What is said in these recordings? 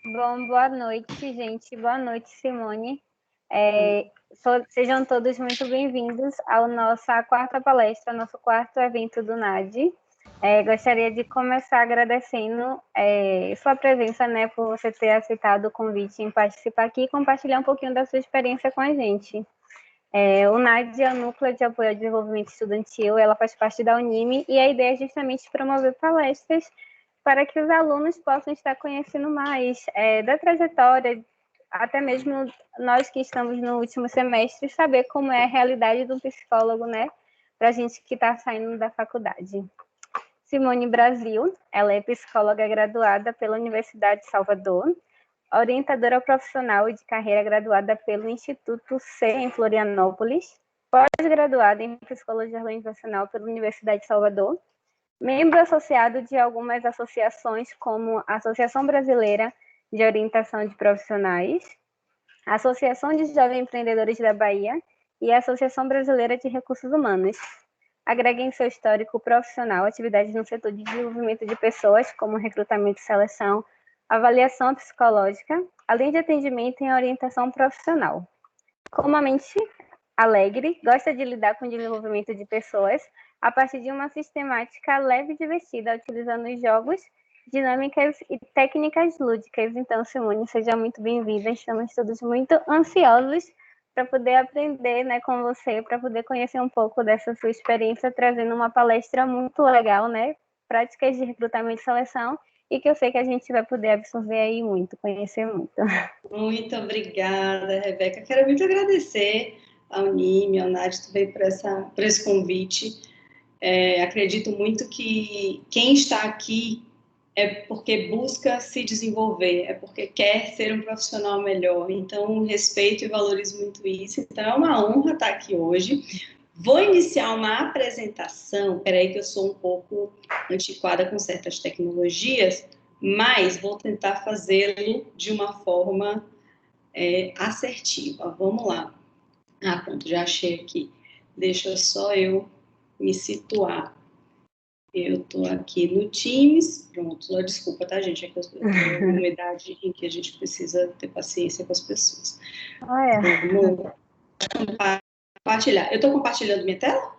Bom, boa noite, gente. Boa noite, Simone. Sejam todos muito bem-vindos à nossa quarta palestra, nosso quarto evento do NAD. Gostaria de começar agradecendo sua presença, né, por você ter aceitado o convite em participar aqui e compartilhar um pouquinho da sua experiência com a gente. O NAD é o Núcleo de Apoio ao Desenvolvimento Estudantil, ela faz parte da Unime e a ideia é justamente promover palestras para que os alunos possam estar conhecendo mais da trajetória, até mesmo nós que estamos no último semestre, saber como é a realidade do psicólogo, né, para a gente que está saindo da faculdade. Simone Brasil, ela é psicóloga graduada pela Universidade de Salvador, orientadora profissional e de carreira graduada pelo Instituto C, em Florianópolis, pós-graduada em Psicologia Organizacional pela Universidade de Salvador, membro associado de algumas associações, como a Associação Brasileira de Orientação de Profissionais, a Associação de Jovens Empreendedores da Bahia e a Associação Brasileira de Recursos Humanos. Agrega em seu histórico profissional atividades no setor de desenvolvimento de pessoas, como recrutamento e seleção, avaliação psicológica, além de atendimento em orientação profissional. Com uma mente alegre, gosta de lidar com o desenvolvimento de pessoas a partir de uma sistemática leve e divertida, utilizando jogos, dinâmicas e técnicas lúdicas. Então, Simone, seja muito bem-vinda. Estamos todos muito ansiosos para poder aprender, né, com você, para poder conhecer um pouco dessa sua experiência, trazendo uma palestra muito legal, né? Práticas de recrutamento e seleção, e que eu sei que a gente vai poder absorver aí muito, conhecer muito. Muito obrigada, Rebeca. Quero muito agradecer ao Unime, ao NAD também por esse convite. Acredito muito que quem está aqui é porque busca se desenvolver, é porque quer ser um profissional melhor. Então, respeito e valorizo muito isso. Então, é uma honra estar aqui hoje. Vou iniciar uma apresentação, peraí que eu sou um pouco antiquada com certas tecnologias, mas vou tentar fazê-lo de uma forma assertiva. Vamos lá. Pronto, já achei aqui. Deixa só eu me situar. Eu estou aqui no Teams. Pronto, desculpa, tá, gente? É que eu estou numa idade em que a gente precisa ter paciência com as pessoas. Vamos compartilhar. Eu estou compartilhando minha tela?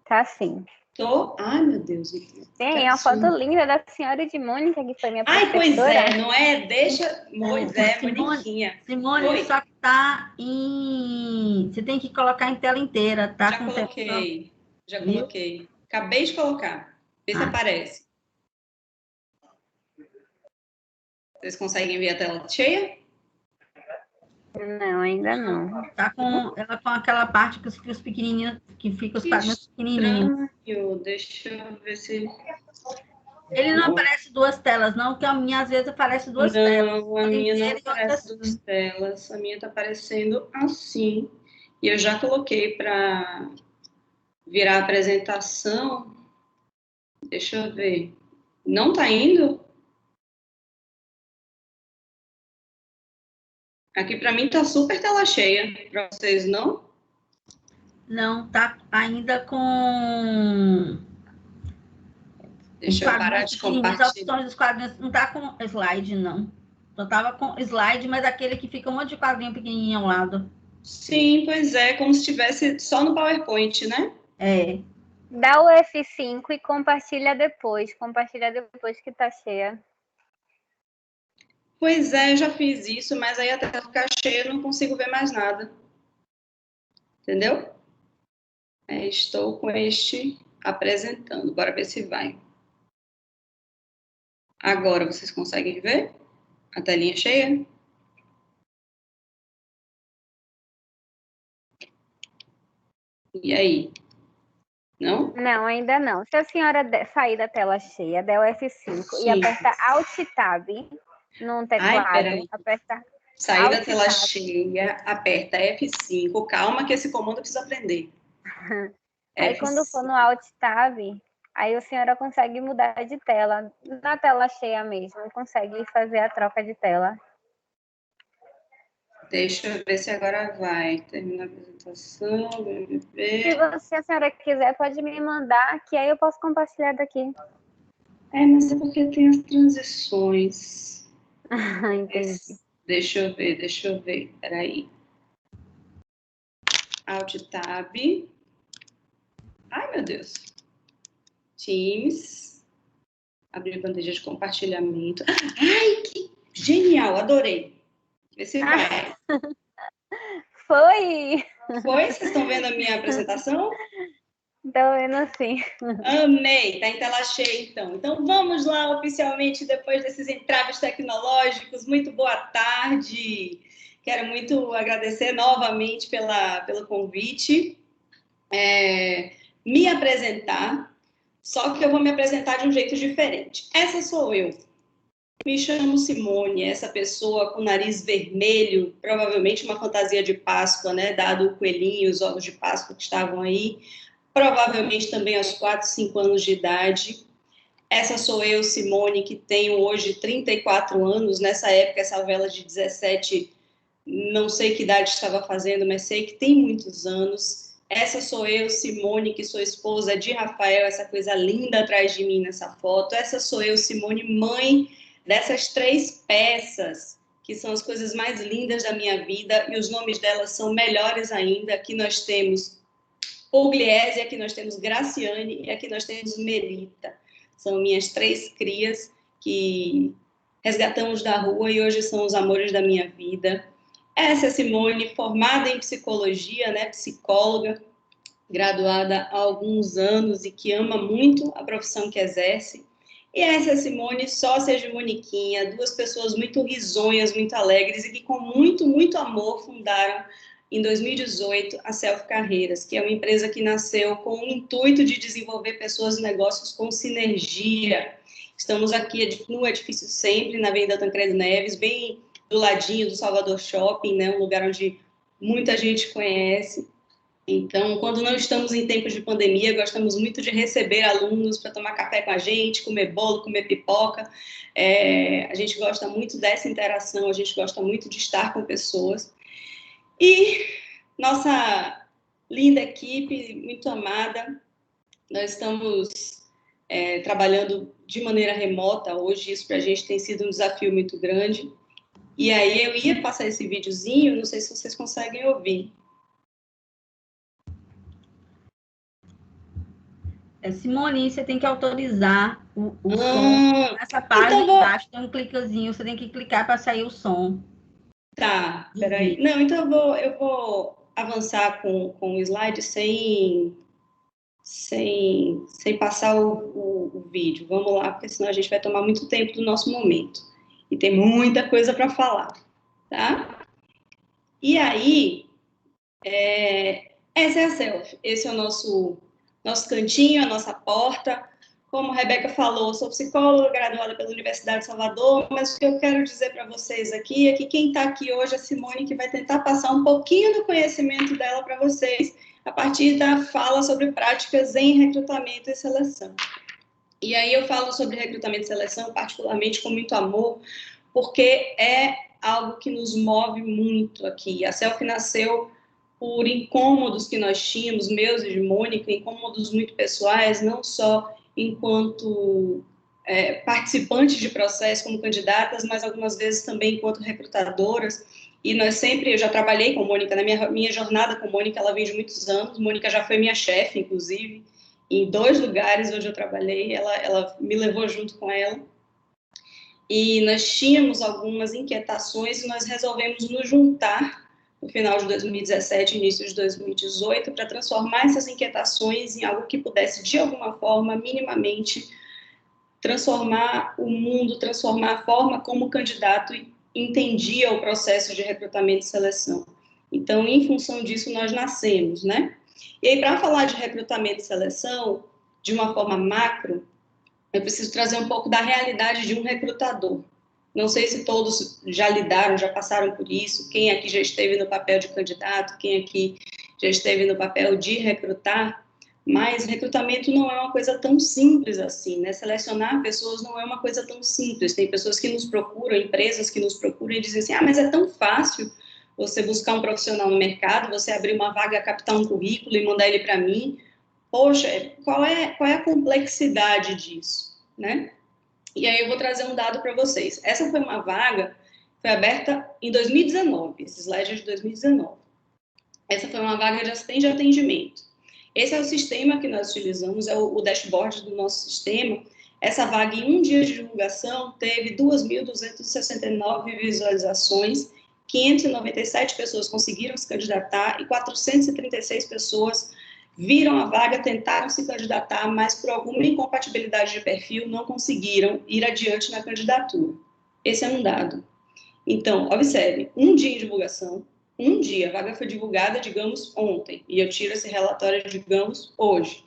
Tá sim. Tô. Ai, meu Deus. Tem a foto linda da senhora Edmônica, que foi minha professora. Ai, pois é, não é? Deixa. Pois é, Moniquinha. Simone, Oi. só que tá em... Você tem que colocar em tela inteira, tá? Já coloquei. Já coloquei. Acabei de colocar. Vê se aparece. Vocês conseguem ver a tela cheia? Não, ainda não. Tá com ela com aquela parte que os pequenininhos, que fica os quadrinhos pequenininhos. Deixa eu ver se... Ele não aparece duas telas, não, porque a minha às vezes aparece duas telas. Não, a minha não aparece duas telas. A minha tá aparecendo assim. E eu já coloquei para virar a apresentação. Deixa eu ver. Não tá indo? Aqui para mim tá super tela cheia. Para vocês não? Não, tá ainda com... Deixa eu parar de compartilhar. As opções dos quadrinhos não tá com slide, não. Só tava com slide, mas aquele que fica um monte de quadrinho pequenininho ao lado. Sim, pois é, como se estivesse só no PowerPoint, né? É. Dá o F5 e compartilha depois. Compartilha depois que tá cheia. Pois é, eu já fiz isso, mas aí até ficar cheia eu não consigo ver mais nada. Entendeu? Estou com este apresentando. Bora ver se vai. Agora vocês conseguem ver a telinha cheia? E aí? Não? Não, ainda não. Se a senhora sair da tela cheia, der o F5 e aperta Alt Tab num teclado, aperta sair da tela cheia, aperta F5. Calma que esse comando eu preciso aprender. Aí F5. Quando for no Alt Tab, aí a senhora consegue mudar de tela. Na tela cheia mesmo, consegue fazer a troca de tela. Deixa eu ver se agora vai. Termina a apresentação. Se a senhora quiser, pode me mandar, que aí eu posso compartilhar daqui. Mas é porque tem as transições. Entendi. Deixa eu ver, peraí. Alt Tab. Ai, meu Deus. Teams. Abrir bandeja de compartilhamento. Ai, que genial, adorei. Vê se vai. Foi! Foi? Vocês estão vendo a minha apresentação? Tô vendo assim. Amei, tá em tela cheia então. Então vamos lá oficialmente depois desses entraves tecnológicos. Muito boa tarde. Quero muito agradecer novamente pelo convite. Me apresentar, só que eu vou me apresentar de um jeito diferente. Essa sou eu. Me chamo Simone, essa pessoa com nariz vermelho, provavelmente uma fantasia de Páscoa, né? Dado o coelhinho, os ovos de Páscoa que estavam aí. Provavelmente também aos 4, 5 anos de idade. Essa sou eu, Simone, que tenho hoje 34 anos. Nessa época, essa vela de 17, não sei que idade estava fazendo, mas sei que tem muitos anos. Essa sou eu, Simone, que sou esposa de Rafael, essa coisa linda atrás de mim nessa foto. Essa sou eu, Simone, mãe dessas 3 peças, que são as coisas mais lindas da minha vida, e os nomes delas são melhores ainda. Aqui nós temos Pugliese, aqui nós temos Graciane e aqui nós temos Melita. São minhas 3 crias que resgatamos da rua e hoje são os amores da minha vida. Essa é Simone, formada em psicologia, né, psicóloga, graduada há alguns anos e que ama muito a profissão que exerce. E essa é Simone, sócia de Moniquinha, 2 pessoas muito risonhas, muito alegres e que com muito, muito amor fundaram em 2018 a Self Carreiras, que é uma empresa que nasceu com o intuito de desenvolver pessoas e negócios com sinergia. Estamos aqui no Edifício Sempre, na Avenida Tancredo Neves, bem do ladinho do Salvador Shopping, né? Um lugar onde muita gente conhece. Então, quando não estamos em tempos de pandemia, gostamos muito de receber alunos para tomar café com a gente, comer bolo, comer pipoca. A gente gosta muito dessa interação, a gente gosta muito de estar com pessoas. E nossa linda equipe, muito amada, nós estamos trabalhando de maneira remota hoje, isso para a gente tem sido um desafio muito grande. E aí eu ia passar esse videozinho, não sei se vocês conseguem ouvir. Simone, você tem que autorizar o som. Nessa página então embaixo tem um cliquezinho, você tem que clicar para sair o som. Tá, peraí. Não, então eu vou avançar com o slide sem passar o vídeo. Vamos lá, porque senão a gente vai tomar muito tempo do nosso momento. E tem muita coisa para falar, tá? E aí, essa é a Self. Esse é o nosso cantinho, a nossa porta. Como a Rebeca falou, sou psicóloga graduada pela Universidade de Salvador, mas o que eu quero dizer para vocês aqui é que quem está aqui hoje é a Simone, que vai tentar passar um pouquinho do conhecimento dela para vocês, a partir da fala sobre práticas em recrutamento e seleção. E aí eu falo sobre recrutamento e seleção, particularmente com muito amor, porque é algo que nos move muito aqui. A Self nasceu por incômodos que nós tínhamos, meus e de Mônica, incômodos muito pessoais, não só enquanto participantes de processo como candidatas, mas algumas vezes também enquanto recrutadoras. E nós sempre, eu já trabalhei com Mônica, na minha jornada com Mônica, ela vem de muitos anos. Mônica já foi minha chefe, inclusive, em 2 lugares onde eu trabalhei, ela me levou junto com ela. E nós tínhamos algumas inquietações e nós resolvemos nos juntar no final de 2017, início de 2018, para transformar essas inquietações em algo que pudesse, de alguma forma, minimamente, transformar o mundo, transformar a forma como o candidato entendia o processo de recrutamento e seleção. Então, em função disso, nós nascemos, né? E aí, para falar de recrutamento e seleção, de uma forma macro, eu preciso trazer um pouco da realidade de um recrutador. Não sei se todos já lidaram, já passaram por isso, quem aqui já esteve no papel de candidato, quem aqui já esteve no papel de recrutar, mas recrutamento não é uma coisa tão simples assim, né? Selecionar pessoas não é uma coisa tão simples. Tem pessoas que nos procuram, empresas que nos procuram e dizem assim, mas é tão fácil você buscar um profissional no mercado, você abrir uma vaga, captar um currículo e mandar ele para mim. Poxa, qual é a complexidade disso, né? E aí eu vou trazer um dado para vocês. Essa foi uma vaga, foi aberta em 2019, esse slide é de 2019. Essa foi uma vaga de assistente de atendimento. Esse é o sistema que nós utilizamos, é o dashboard do nosso sistema. Essa vaga, em um dia de divulgação, teve 2.269 visualizações, 597 pessoas conseguiram se candidatar e 436 pessoas viram a vaga, tentaram se candidatar, mas por alguma incompatibilidade de perfil não conseguiram ir adiante na candidatura. Esse é um dado. Então, observe, um dia em divulgação, um dia, a vaga foi divulgada, digamos, ontem, e eu tiro esse relatório, digamos, hoje.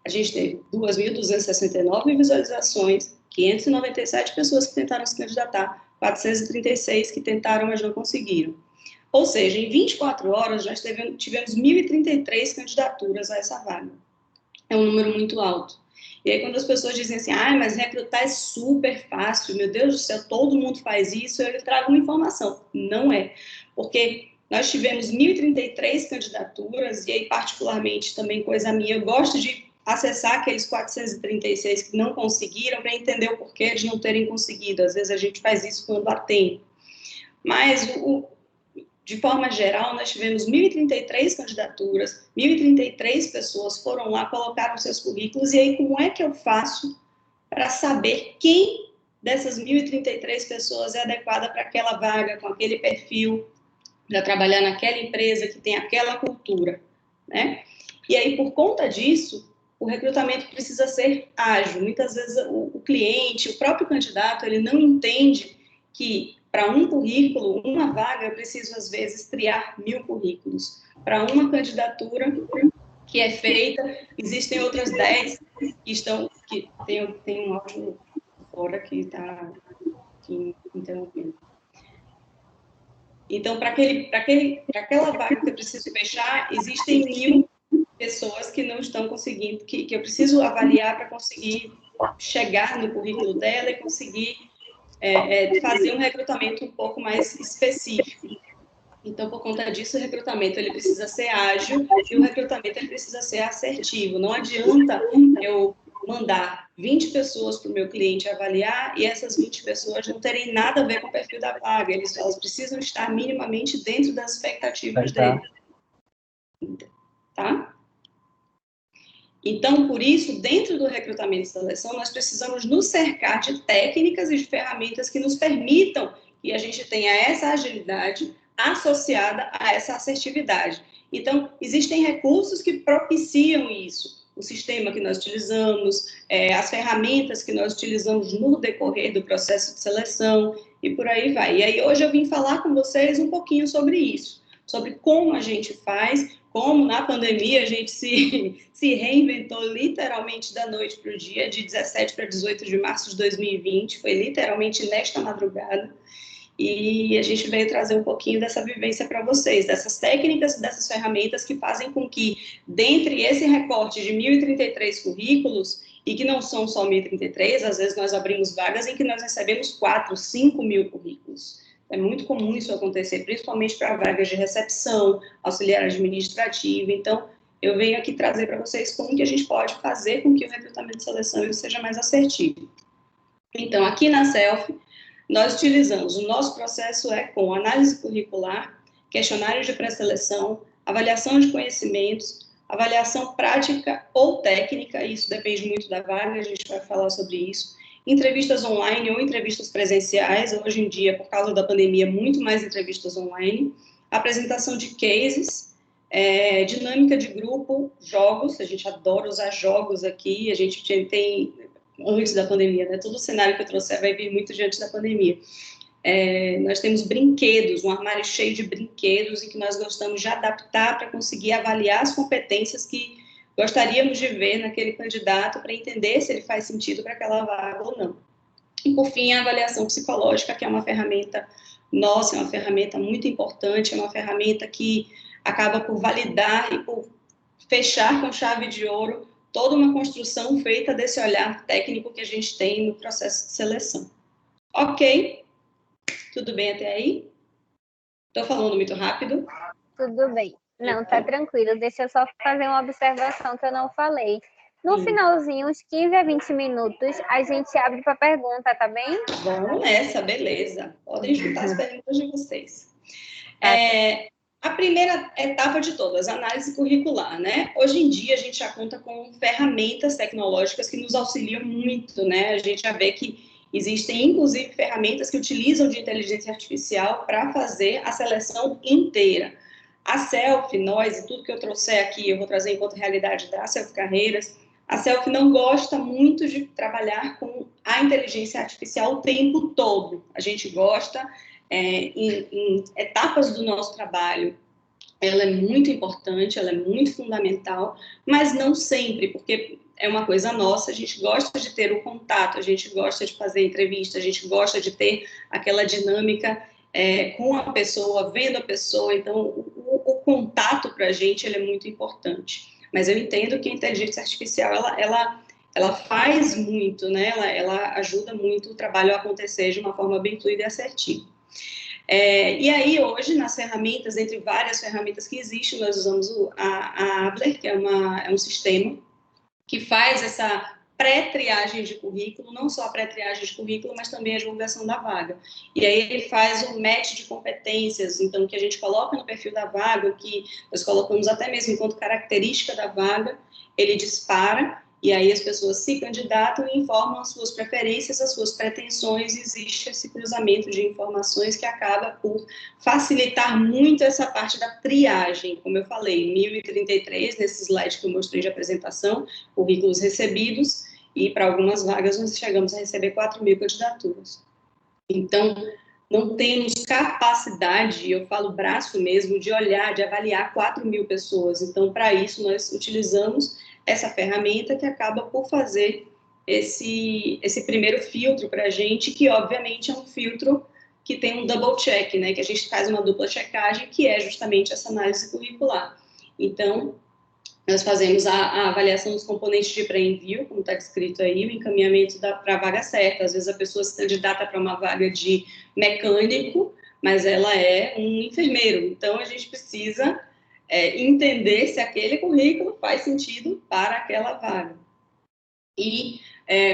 A gente teve 2.269 visualizações, 597 pessoas que tentaram se candidatar, 436 que tentaram, mas não conseguiram. Ou seja, em 24 horas, nós tivemos 1.033 candidaturas a essa vaga. É um número muito alto. E aí, quando as pessoas dizem assim, mas recrutar é super fácil, meu Deus do céu, todo mundo faz isso, eu trago uma informação. Não é. Porque nós tivemos 1.033 candidaturas, e aí, particularmente, também coisa minha, eu gosto de acessar aqueles 436 que não conseguiram para entender o porquê de não terem conseguido. Às vezes a gente faz isso quando atende. Mas de forma geral, nós tivemos 1.033 candidaturas, 1.033 pessoas foram lá, colocaram seus currículos, e aí como é que eu faço para saber quem dessas 1.033 pessoas é adequada para aquela vaga, com aquele perfil, para trabalhar naquela empresa que tem aquela cultura, né? E aí, por conta disso, o recrutamento precisa ser ágil. Muitas vezes o cliente, o próprio candidato, ele não entende que para um currículo, uma vaga, eu preciso, às vezes, triar 1.000 currículos. Para uma candidatura que é feita, existem outras 10 que estão... Tem um áudio fora que está interrompendo. Então, para aquela vaga que eu preciso fechar, existem 1.000 pessoas que não estão conseguindo, que eu preciso avaliar para conseguir chegar no currículo dela e conseguir fazer um recrutamento um pouco mais específico. Então, por conta disso, o recrutamento ele precisa ser ágil e o recrutamento ele precisa ser assertivo. Não adianta eu mandar 20 pessoas para o meu cliente avaliar e essas 20 pessoas não terem nada a ver com o perfil da vaga. Elas precisam estar minimamente dentro das expectativas dele. Tá? Então, por isso, dentro do recrutamento e seleção, nós precisamos nos cercar de técnicas e de ferramentas que nos permitam que a gente tenha essa agilidade associada a essa assertividade. Então, existem recursos que propiciam isso. O sistema que nós utilizamos, as ferramentas que nós utilizamos no decorrer do processo de seleção e por aí vai. E aí, hoje eu vim falar com vocês um pouquinho sobre isso, sobre como a gente faz, como na pandemia a gente se reinventou literalmente da noite para o dia, de 17 para 18 de março de 2020, foi literalmente nesta madrugada, e a gente veio trazer um pouquinho dessa vivência para vocês, dessas técnicas, dessas ferramentas que fazem com que, dentre esse recorte de 1.033 currículos, e que não são só 1.033, às vezes nós abrimos vagas em que nós recebemos 4, 5 mil currículos. É muito comum isso acontecer, principalmente para vagas de recepção, auxiliar administrativo. Então, eu venho aqui trazer para vocês como que a gente pode fazer com que o recrutamento de seleção seja mais assertivo. Então, aqui na Selfie, nós utilizamos, o nosso processo com análise curricular, questionários de pré-seleção, avaliação de conhecimentos, avaliação prática ou técnica, isso depende muito da vaga, a gente vai falar sobre isso, entrevistas online ou entrevistas presenciais, hoje em dia, por causa da pandemia, muito mais entrevistas online, apresentação de cases, dinâmica de grupo, jogos, a gente adora usar jogos aqui, a gente tem, antes da pandemia, né? Todo o cenário que eu trouxer vai vir muito de antes da pandemia. Nós temos brinquedos, um armário cheio de brinquedos em que nós gostamos de adaptar para conseguir avaliar as competências que gostaríamos de ver naquele candidato para entender se ele faz sentido para aquela vaga ou não. E, por fim, a avaliação psicológica, que é uma ferramenta nossa, é uma ferramenta muito importante, é uma ferramenta que acaba por validar e por fechar com chave de ouro toda uma construção feita desse olhar técnico que a gente tem no processo de seleção. Ok? Tudo bem até aí? Estou falando muito rápido? Tudo bem. Não, tá tranquilo. Deixa eu só fazer uma observação que eu não falei. No finalzinho, uns 15 a 20 minutos, a gente abre para pergunta, tá bem? Vamos nessa, beleza. Podem escutar as perguntas de vocês. Tá. A primeira etapa de todas, análise curricular, né? Hoje em dia, a gente já conta com ferramentas tecnológicas que nos auxiliam muito, né? A gente já vê que existem, inclusive, ferramentas que utilizam de inteligência artificial para fazer a seleção inteira. A Selfie, nós, e tudo que eu trouxer aqui, eu vou trazer enquanto realidade da Selfie Carreiras. A Selfie não gosta muito de trabalhar com a inteligência artificial o tempo todo. A gente gosta, em etapas do nosso trabalho, ela é muito importante, ela é muito fundamental, mas não sempre, porque é uma coisa nossa, a gente gosta de ter o contato, a gente gosta de fazer entrevista, a gente gosta de ter aquela dinâmica com a pessoa, vendo a pessoa, então o contato para a gente ele é muito importante. Mas eu entendo que a inteligência artificial, ela faz muito, né? Ela ajuda muito o trabalho a acontecer de uma forma bem fluida e assertiva. E aí, hoje, nas ferramentas, entre várias ferramentas que existem, nós usamos a Abler, que é um sistema que faz essa pré-triagem de currículo, não só a pré-triagem de currículo, mas também a divulgação da vaga. E aí ele faz um match de competências, então, que a gente coloca no perfil da vaga, que nós colocamos até mesmo enquanto característica da vaga, ele dispara, e aí as pessoas se candidatam e informam as suas preferências, as suas pretensões, e existe esse cruzamento de informações que acaba por facilitar muito essa parte da triagem, como eu falei, 1033, nesse slide que eu mostrei de apresentação, currículos recebidos, e para algumas vagas nós chegamos a receber 4.000 candidaturas. Então, não temos capacidade, eu falo braço mesmo, de olhar, de avaliar 4.000 pessoas. Então, para isso, nós utilizamos essa ferramenta que acaba por fazer esse primeiro filtro para a gente, que obviamente é um filtro que tem um double check, né? Que a gente faz uma dupla checagem, que é justamente essa análise curricular. Então, nós fazemos a avaliação dos componentes de pré-envio, como está descrito aí, o encaminhamento para a vaga certa. Às vezes a pessoa se candidata para uma vaga de mecânico, mas ela é um enfermeiro. Então, a gente precisa entender se aquele currículo faz sentido para aquela vaga. E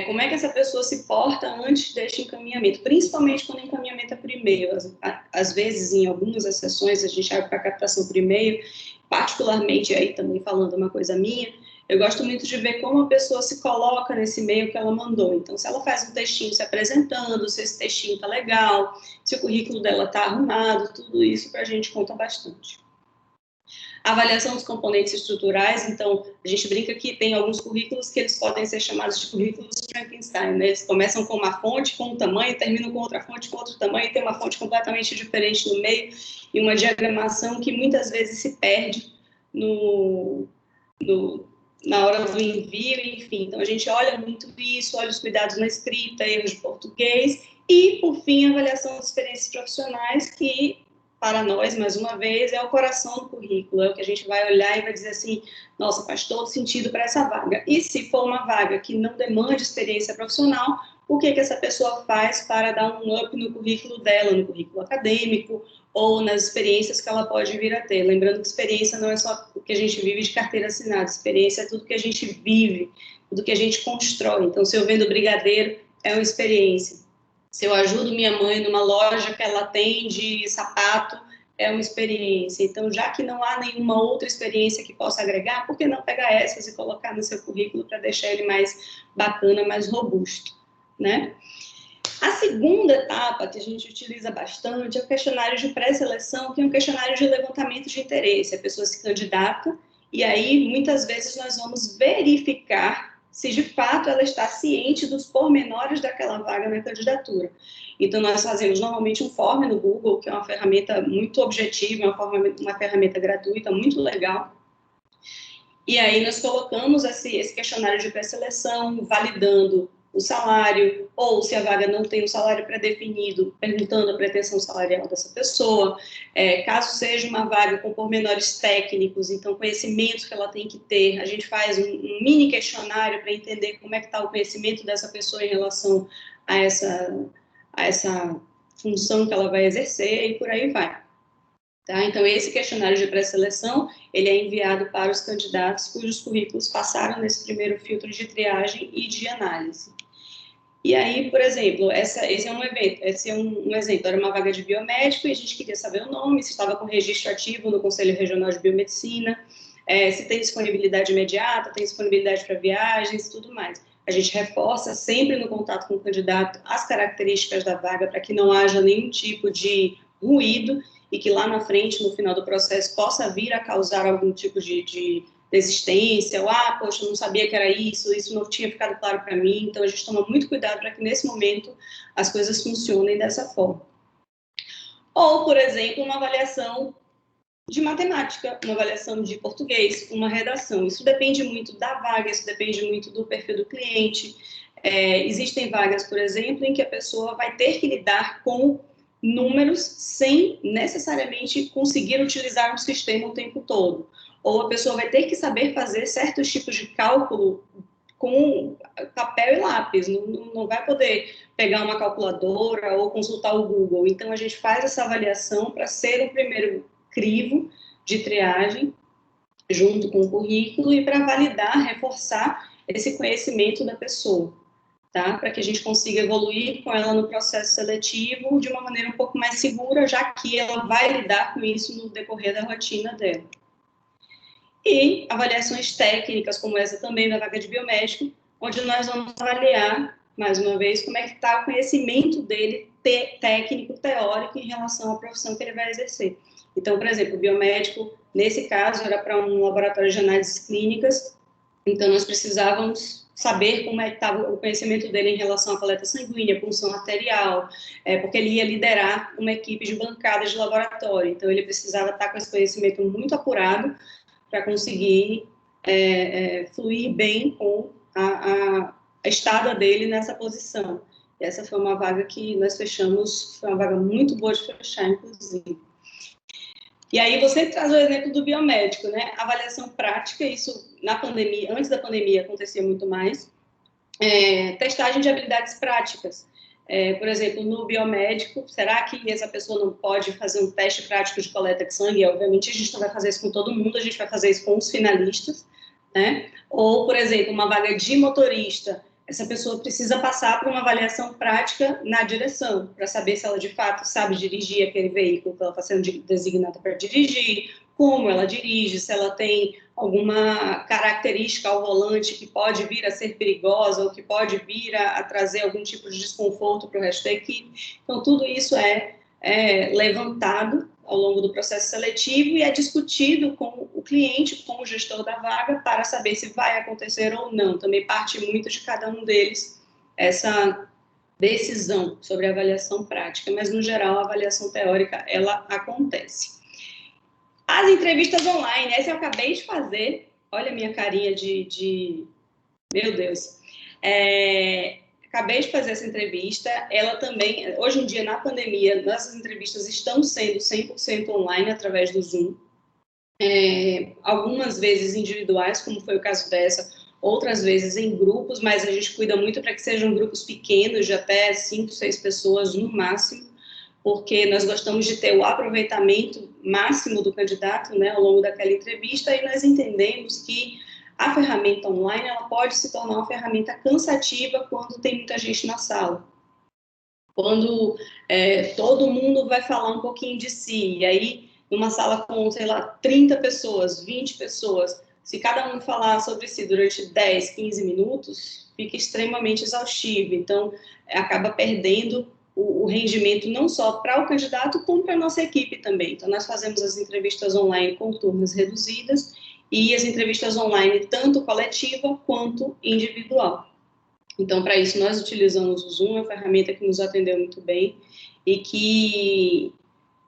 como é que essa pessoa se porta antes deste encaminhamento, principalmente quando o encaminhamento é por e-mail. Às vezes, em algumas exceções, a gente abre para captação por e-mail, particularmente, aí também falando uma coisa minha, eu gosto muito de ver como a pessoa se coloca nesse e-mail que ela mandou. Então, se ela faz um textinho se apresentando, se esse textinho está legal, se o currículo dela está arrumado, tudo isso para a gente conta bastante. A avaliação dos componentes estruturais, então, a gente brinca que tem alguns currículos que eles podem ser chamados de currículos Frankenstein, né? Eles começam com uma fonte, com um tamanho, terminam com outra fonte, com outro tamanho, tem uma fonte completamente diferente no meio, e uma diagramação que muitas vezes se perde na hora do envio, enfim. Então, a gente olha muito isso, olha os cuidados na escrita, erros de português, e, por fim, a avaliação de experiências profissionais, que para nós, mais uma vez, é o coração do currículo, é o que a gente vai olhar e vai dizer assim, nossa, faz todo sentido para essa vaga. E se for uma vaga que não demande experiência profissional, o que essa pessoa faz para dar um up no currículo dela, no currículo acadêmico, ou nas experiências que ela pode vir a ter. Lembrando que experiência não é só o que a gente vive de carteira assinada, experiência é tudo que a gente vive, tudo que a gente constrói. Então, se eu vendo brigadeiro, é uma experiência. Se eu ajudo minha mãe numa loja que ela tem de sapato, é uma experiência. Então, já que não há nenhuma outra experiência que possa agregar, por que não pegar essas e colocar no seu currículo para deixar ele mais bacana, mais robusto, né? A segunda etapa que a gente utiliza bastante é o questionário de pré-seleção, que é um questionário de levantamento de interesse. A pessoa se candidata e aí, muitas vezes, nós vamos verificar se de fato ela está ciente dos pormenores daquela vaga na candidatura. Então, nós fazemos normalmente um form no Google, que é uma ferramenta muito objetiva, uma ferramenta gratuita, muito legal. E aí nós colocamos esse questionário de pré-seleção, validando o salário, ou se a vaga não tem um salário pré-definido, perguntando a pretensão salarial dessa pessoa. Caso seja uma vaga com pormenores técnicos, então conhecimentos que ela tem que ter, a gente faz um mini questionário para entender como é que está o conhecimento dessa pessoa em relação a essa função que ela vai exercer, e por aí vai. Tá? Então, esse questionário de pré-seleção, ele é enviado para os candidatos cujos currículos passaram nesse primeiro filtro de triagem e de análise. E aí, por exemplo, esse é um evento, esse é um exemplo, era uma vaga de biomédico e a gente queria saber o nome, se estava com registro ativo no Conselho Regional de Biomedicina, se tem disponibilidade imediata, tem disponibilidade para viagens e tudo mais. A gente reforça sempre no contato com o candidato as características da vaga para que não haja nenhum tipo de ruído e que lá na frente, no final do processo, possa vir a causar algum tipo de desistência, ou, poxa, eu não sabia que era isso não tinha ficado claro para mim, então a gente toma muito cuidado para que nesse momento as coisas funcionem dessa forma. Ou, por exemplo, uma avaliação de matemática, uma avaliação de português, uma redação. Isso depende muito da vaga, isso depende muito do perfil do cliente. Existem vagas, por exemplo, em que a pessoa vai ter que lidar com números sem necessariamente conseguir utilizar um sistema o tempo todo. Ou a pessoa vai ter que saber fazer certos tipos de cálculo com papel e lápis, não vai poder pegar uma calculadora ou consultar o Google. Então, a gente faz essa avaliação para ser o primeiro crivo de triagem, junto com o currículo, e para validar, reforçar esse conhecimento da pessoa, tá? Para que a gente consiga evoluir com ela no processo seletivo de uma maneira um pouco mais segura, já que ela vai lidar com isso no decorrer da rotina dela. E avaliações técnicas, como essa também da vaga de biomédico, onde nós vamos avaliar, mais uma vez, como é que está o conhecimento dele técnico, teórico, em relação à profissão que ele vai exercer. Então, por exemplo, o biomédico, nesse caso, era para um laboratório de análises clínicas, então nós precisávamos saber como é que estava o conhecimento dele em relação à coleta sanguínea, punção arterial, porque ele ia liderar uma equipe de bancada de laboratório, então ele precisava estar com esse conhecimento muito apurado para conseguir fluir bem com a estada dele nessa posição. E essa foi uma vaga que nós fechamos, foi uma vaga muito boa de fechar, inclusive. E aí você traz o exemplo do biomédico, né? Avaliação prática, isso na pandemia, antes da pandemia acontecia muito mais. Testagem de habilidades práticas. Por exemplo, no biomédico, será que essa pessoa não pode fazer um teste prático de coleta de sangue? Obviamente, a gente não vai fazer isso com todo mundo, a gente vai fazer isso com os finalistas, né? Ou, por exemplo, uma vaga de motorista, essa pessoa precisa passar por uma avaliação prática na direção, para saber se ela, de fato, sabe dirigir aquele veículo que ela está sendo designada para dirigir, como ela dirige, se ela tem alguma característica ao volante que pode vir a ser perigosa ou que pode vir a trazer algum tipo de desconforto para o resto da equipe. Então, tudo isso é levantado ao longo do processo seletivo e é discutido com o cliente, com o gestor da vaga, para saber se vai acontecer ou não. Também parte muito de cada um deles essa decisão sobre a avaliação prática, mas, no geral, a avaliação teórica, ela acontece. As entrevistas online, essa eu acabei de fazer, olha a minha carinha meu Deus, acabei de fazer essa entrevista, ela também, hoje em dia, na pandemia, nossas entrevistas estão sendo 100% online, através do Zoom, algumas vezes individuais, como foi o caso dessa, outras vezes em grupos, mas a gente cuida muito para que sejam grupos pequenos, de até 5, 6 pessoas no máximo, porque nós gostamos de ter o aproveitamento máximo do candidato, né, ao longo daquela entrevista, e nós entendemos que a ferramenta online ela pode se tornar uma ferramenta cansativa quando tem muita gente na sala. Quando todo mundo vai falar um pouquinho de si, e aí, numa sala com, sei lá, 30 pessoas, 20 pessoas, se cada um falar sobre si durante 10, 15 minutos, fica extremamente exaustivo. Então, acaba perdendo o rendimento não só para o candidato, como para a nossa equipe também. Então, nós fazemos as entrevistas online com turmas reduzidas e as entrevistas online tanto coletiva quanto individual. Então, para isso, nós utilizamos o Zoom, uma ferramenta que nos atendeu muito bem e que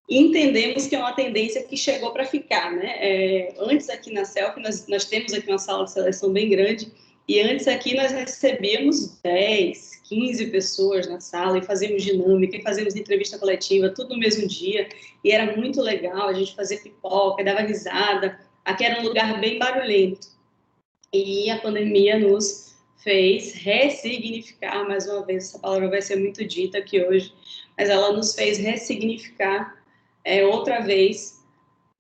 entendemos que é uma tendência que chegou para ficar, né? Antes aqui na Selfie, nós temos aqui uma sala de seleção bem grande, e antes aqui nós recebíamos 10, 15 pessoas na sala, e fazíamos dinâmica, e fazíamos entrevista coletiva, tudo no mesmo dia, e era muito legal, a gente fazia pipoca, dava risada, aqui era um lugar bem barulhento, e a pandemia nos fez ressignificar, mais uma vez, essa palavra vai ser muito dita aqui hoje, mas ela nos fez ressignificar outra vez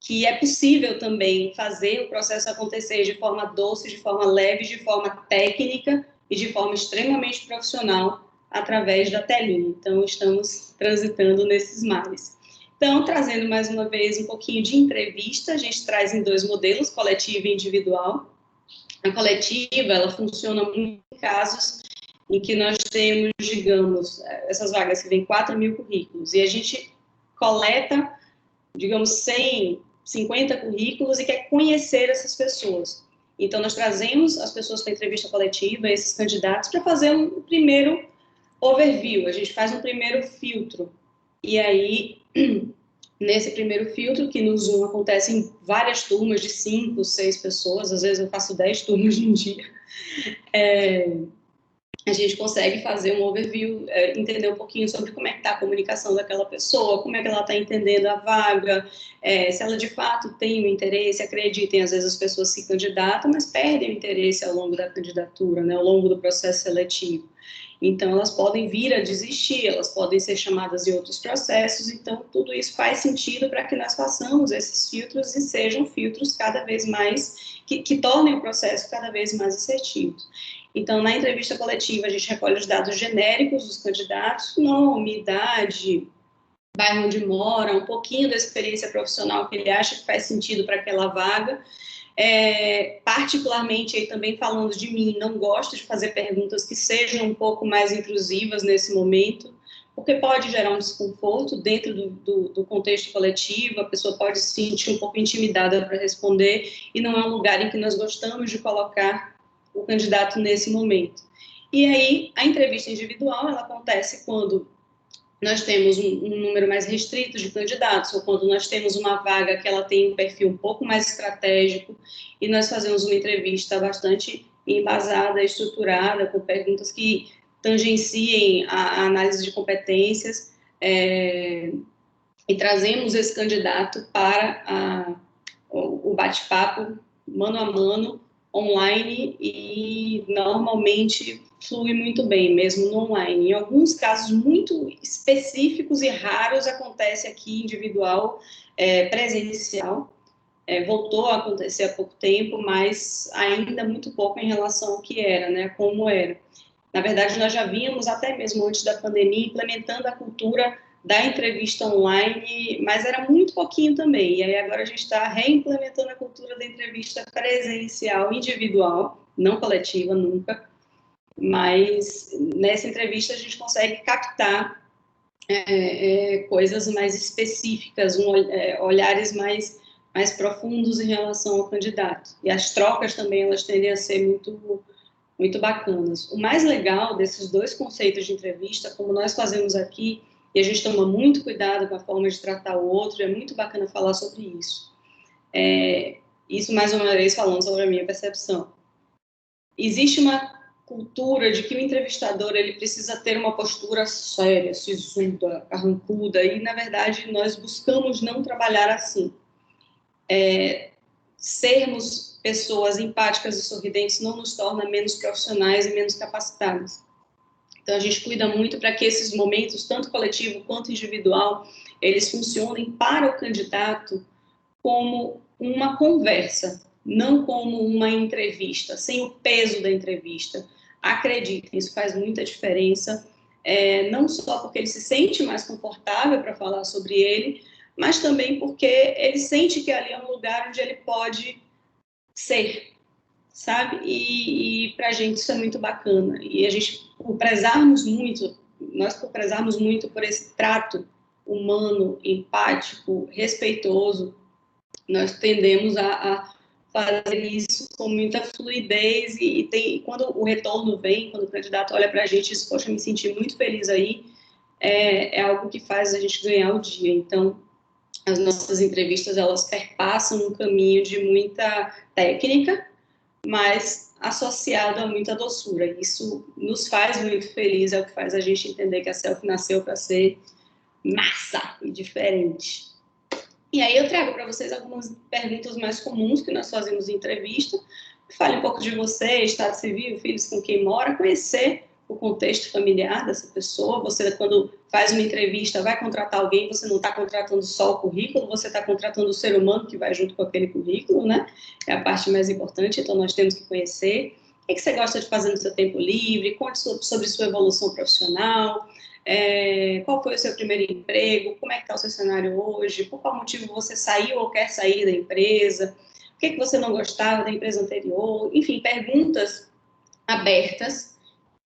que é possível também fazer o processo acontecer de forma doce, de forma leve, de forma técnica e de forma extremamente profissional através da telinha. Então, estamos transitando nesses mares. Então, trazendo mais uma vez um pouquinho de entrevista, a gente traz em 2 modelos, coletiva e individual. A coletiva, ela funciona muito em casos em que nós temos, digamos, essas vagas que vêm 4.000 currículos, e a gente coleta, digamos, 150 currículos e quer conhecer essas pessoas. Então, nós trazemos as pessoas para a entrevista coletiva, esses candidatos, para fazer um primeiro overview, a gente faz um primeiro filtro. E aí, nesse primeiro filtro, que no Zoom acontece em várias turmas de 5, 6 pessoas, às vezes eu faço 10 turmas de um dia, a gente consegue fazer um overview, entender um pouquinho sobre como é que está a comunicação daquela pessoa, como é que ela está entendendo a vaga, se ela de fato tem um interesse. Acreditem, às vezes as pessoas se candidatam, mas perdem o interesse ao longo da candidatura, né, ao longo do processo seletivo. Então, elas podem vir a desistir, elas podem ser chamadas em outros processos, então tudo isso faz sentido para que nós façamos esses filtros e sejam filtros cada vez mais, que tornem o processo cada vez mais assertivo. Então, na entrevista coletiva, a gente recolhe os dados genéricos dos candidatos, nome, idade, bairro onde mora, um pouquinho da experiência profissional que ele acha que faz sentido para aquela vaga. Particularmente, aí também falando de mim, não gosto de fazer perguntas que sejam um pouco mais intrusivas nesse momento, porque pode gerar um desconforto dentro do contexto coletivo, a pessoa pode se sentir um pouco intimidada para responder, e não é um lugar em que nós gostamos de colocar o candidato nesse momento. E aí, a entrevista individual, ela acontece quando nós temos um número mais restrito de candidatos, ou quando nós temos uma vaga que ela tem um perfil um pouco mais estratégico, e nós fazemos uma entrevista bastante embasada, estruturada, com perguntas que tangenciem a análise de competências, e trazemos esse candidato para o bate-papo mano a mano, online, e normalmente flui muito bem, mesmo no online. Em alguns casos muito específicos e raros, acontece aqui individual, presencial. Voltou a acontecer há pouco tempo, mas ainda muito pouco em relação ao que era, né, como era. Na verdade, nós já vínhamos, até mesmo antes da pandemia, implementando a cultura da entrevista online, mas era muito pouquinho também. E aí agora a gente está reimplementando a cultura da entrevista presencial, individual, não coletiva nunca, mas nessa entrevista a gente consegue captar coisas mais específicas, olhares mais profundos em relação ao candidato. E as trocas também, elas tendem a ser muito bacanas. O mais legal desses 2 conceitos de entrevista, como nós fazemos aqui, e a gente toma muito cuidado com a forma de tratar o outro, é muito bacana falar sobre isso. Isso, mais uma vez, falando sobre a minha percepção. Existe uma cultura de que o entrevistador ele precisa ter uma postura séria, sisuda, carrancuda, e, na verdade, nós buscamos não trabalhar assim. Sermos pessoas empáticas e sorridentes não nos torna menos profissionais e menos capacitados. Então, a gente cuida muito para que esses momentos, tanto coletivo quanto individual, eles funcionem para o candidato como uma conversa, não como uma entrevista, sem o peso da entrevista. Acreditem, isso faz muita diferença, não só porque ele se sente mais confortável para falar sobre ele, mas também porque ele sente que ali é um lugar onde ele pode ser, sabe? E para a gente isso é muito bacana. E a gente, por prezarmos muito por esse trato humano, empático, respeitoso, nós tendemos a fazer isso com muita fluidez, e quando o retorno vem, quando o candidato olha para a gente e diz, poxa, me senti muito feliz aí, é algo que faz a gente ganhar o dia. Então, as nossas entrevistas, elas perpassam um caminho de muita técnica, mas associado a muita doçura. Isso nos faz muito feliz, é o que faz a gente entender que a Selfie nasceu para ser massa e diferente. E aí eu trago para vocês algumas perguntas mais comuns que nós fazemos em entrevista. Fale um pouco de você, estado civil, filhos, com quem mora, conhecer o contexto familiar dessa pessoa. Você, quando faz uma entrevista, vai contratar alguém, você não está contratando só o currículo, você está contratando o ser humano que vai junto com aquele currículo, né? É a parte mais importante, então nós temos que conhecer. O que você gosta de fazer no seu tempo livre? Conte sobre sua evolução profissional. Qual foi o seu primeiro emprego? Como é que está o seu cenário hoje? Por qual motivo você saiu ou quer sair da empresa? O que você não gostava da empresa anterior? Enfim, perguntas abertas.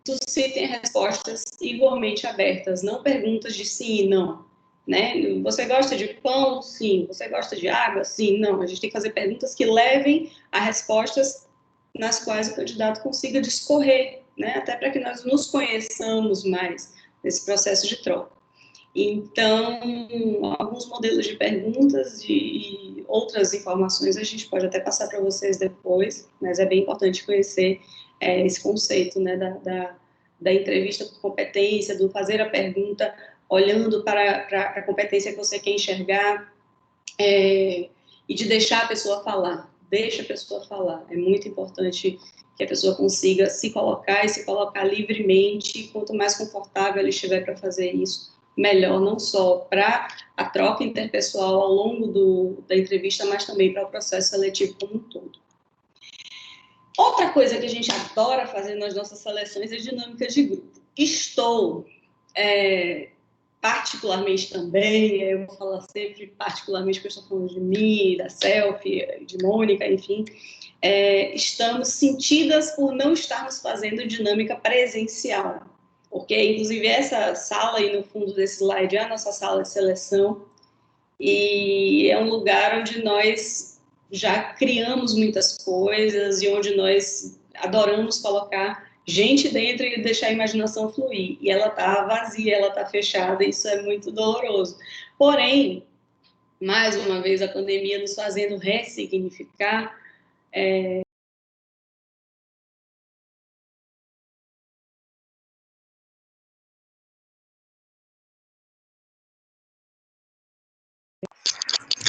Suscitem respostas igualmente abertas, não perguntas de sim e não. Né? Você gosta de pão? Sim. Você gosta de água? Sim. Não. A gente tem que fazer perguntas que levem a respostas nas quais o candidato consiga discorrer, né? Até para que nós nos conheçamos mais nesse processo de troca. Então, alguns modelos de perguntas e outras informações a gente pode até passar para vocês depois, mas é bem importante conhecer esse conceito, né, da entrevista por competência, do fazer a pergunta olhando para a competência que você quer enxergar, e de deixar a pessoa falar. Deixa a pessoa falar. É muito importante que a pessoa consiga se colocar e se colocar livremente. Quanto mais confortável ela estiver para fazer isso, melhor, não só para a troca interpessoal ao longo da entrevista, mas também para o processo seletivo como um todo. Outra coisa que a gente adora fazer nas nossas seleções é dinâmicas de grupo. Estou particularmente também, eu vou falar sempre particularmente porque eu estou falando de mim, da Selfie, de Mônica, enfim, estamos sentidas por não estarmos fazendo dinâmica presencial, porque inclusive essa sala aí no fundo desse slide é a nossa sala de seleção e é um lugar onde nós já criamos muitas coisas e onde nós adoramos colocar gente dentro e deixar a imaginação fluir. E ela está vazia, ela está fechada, isso é muito doloroso. Porém, mais uma vez, a pandemia nos fazendo ressignificar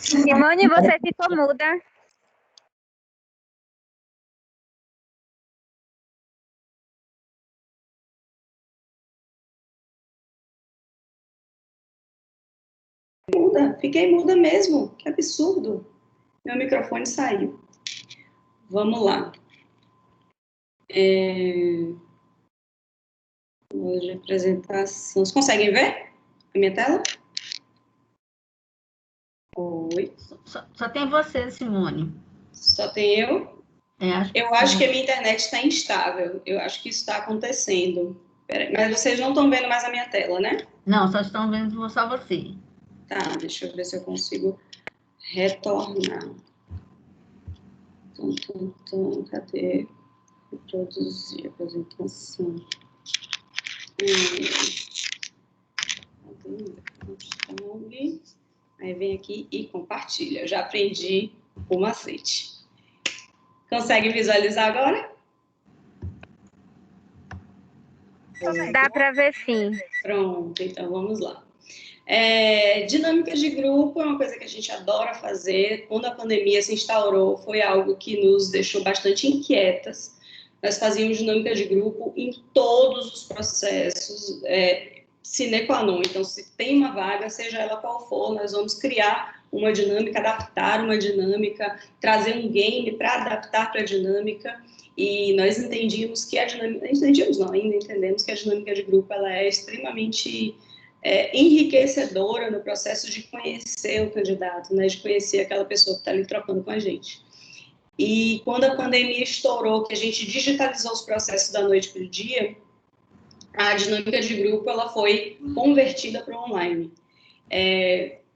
Simone, você ficou muda. Fiquei muda mesmo, que absurdo. Meu microfone saiu. Vamos lá. De apresentação. Vocês conseguem ver a minha tela? Oi. Só tem você, Simone. Só tem eu? Eu acho que a minha internet está instável. Eu acho que isso está acontecendo. Mas vocês não estão vendo mais a minha tela, né? Não, só estão vendo só você. Tá, deixa eu ver se eu consigo retornar. Cadê? Reproduzir apresentação. Aí vem aqui e compartilha. Eu já aprendi o macete. Consegue visualizar agora? Dá para ver sim. Pronto, então vamos lá. Dinâmicas de grupo é uma coisa que a gente adora fazer. Quando a pandemia se instaurou, foi algo que nos deixou bastante inquietas. Nós fazíamos dinâmica de grupo em todos os processos, sine qua non. Então, se tem uma vaga, seja ela qual for, nós vamos criar uma dinâmica, adaptar uma dinâmica, trazer um game para adaptar para a dinâmica. E nós entendíamos que ainda entendemos que a dinâmica de grupo ela é extremamente enriquecedora no processo de conhecer o candidato, né, de conhecer aquela pessoa que está ali trocando com a gente. E quando a pandemia estourou, que a gente digitalizou os processos da noite para o dia, a dinâmica de grupo ela foi convertida para o online.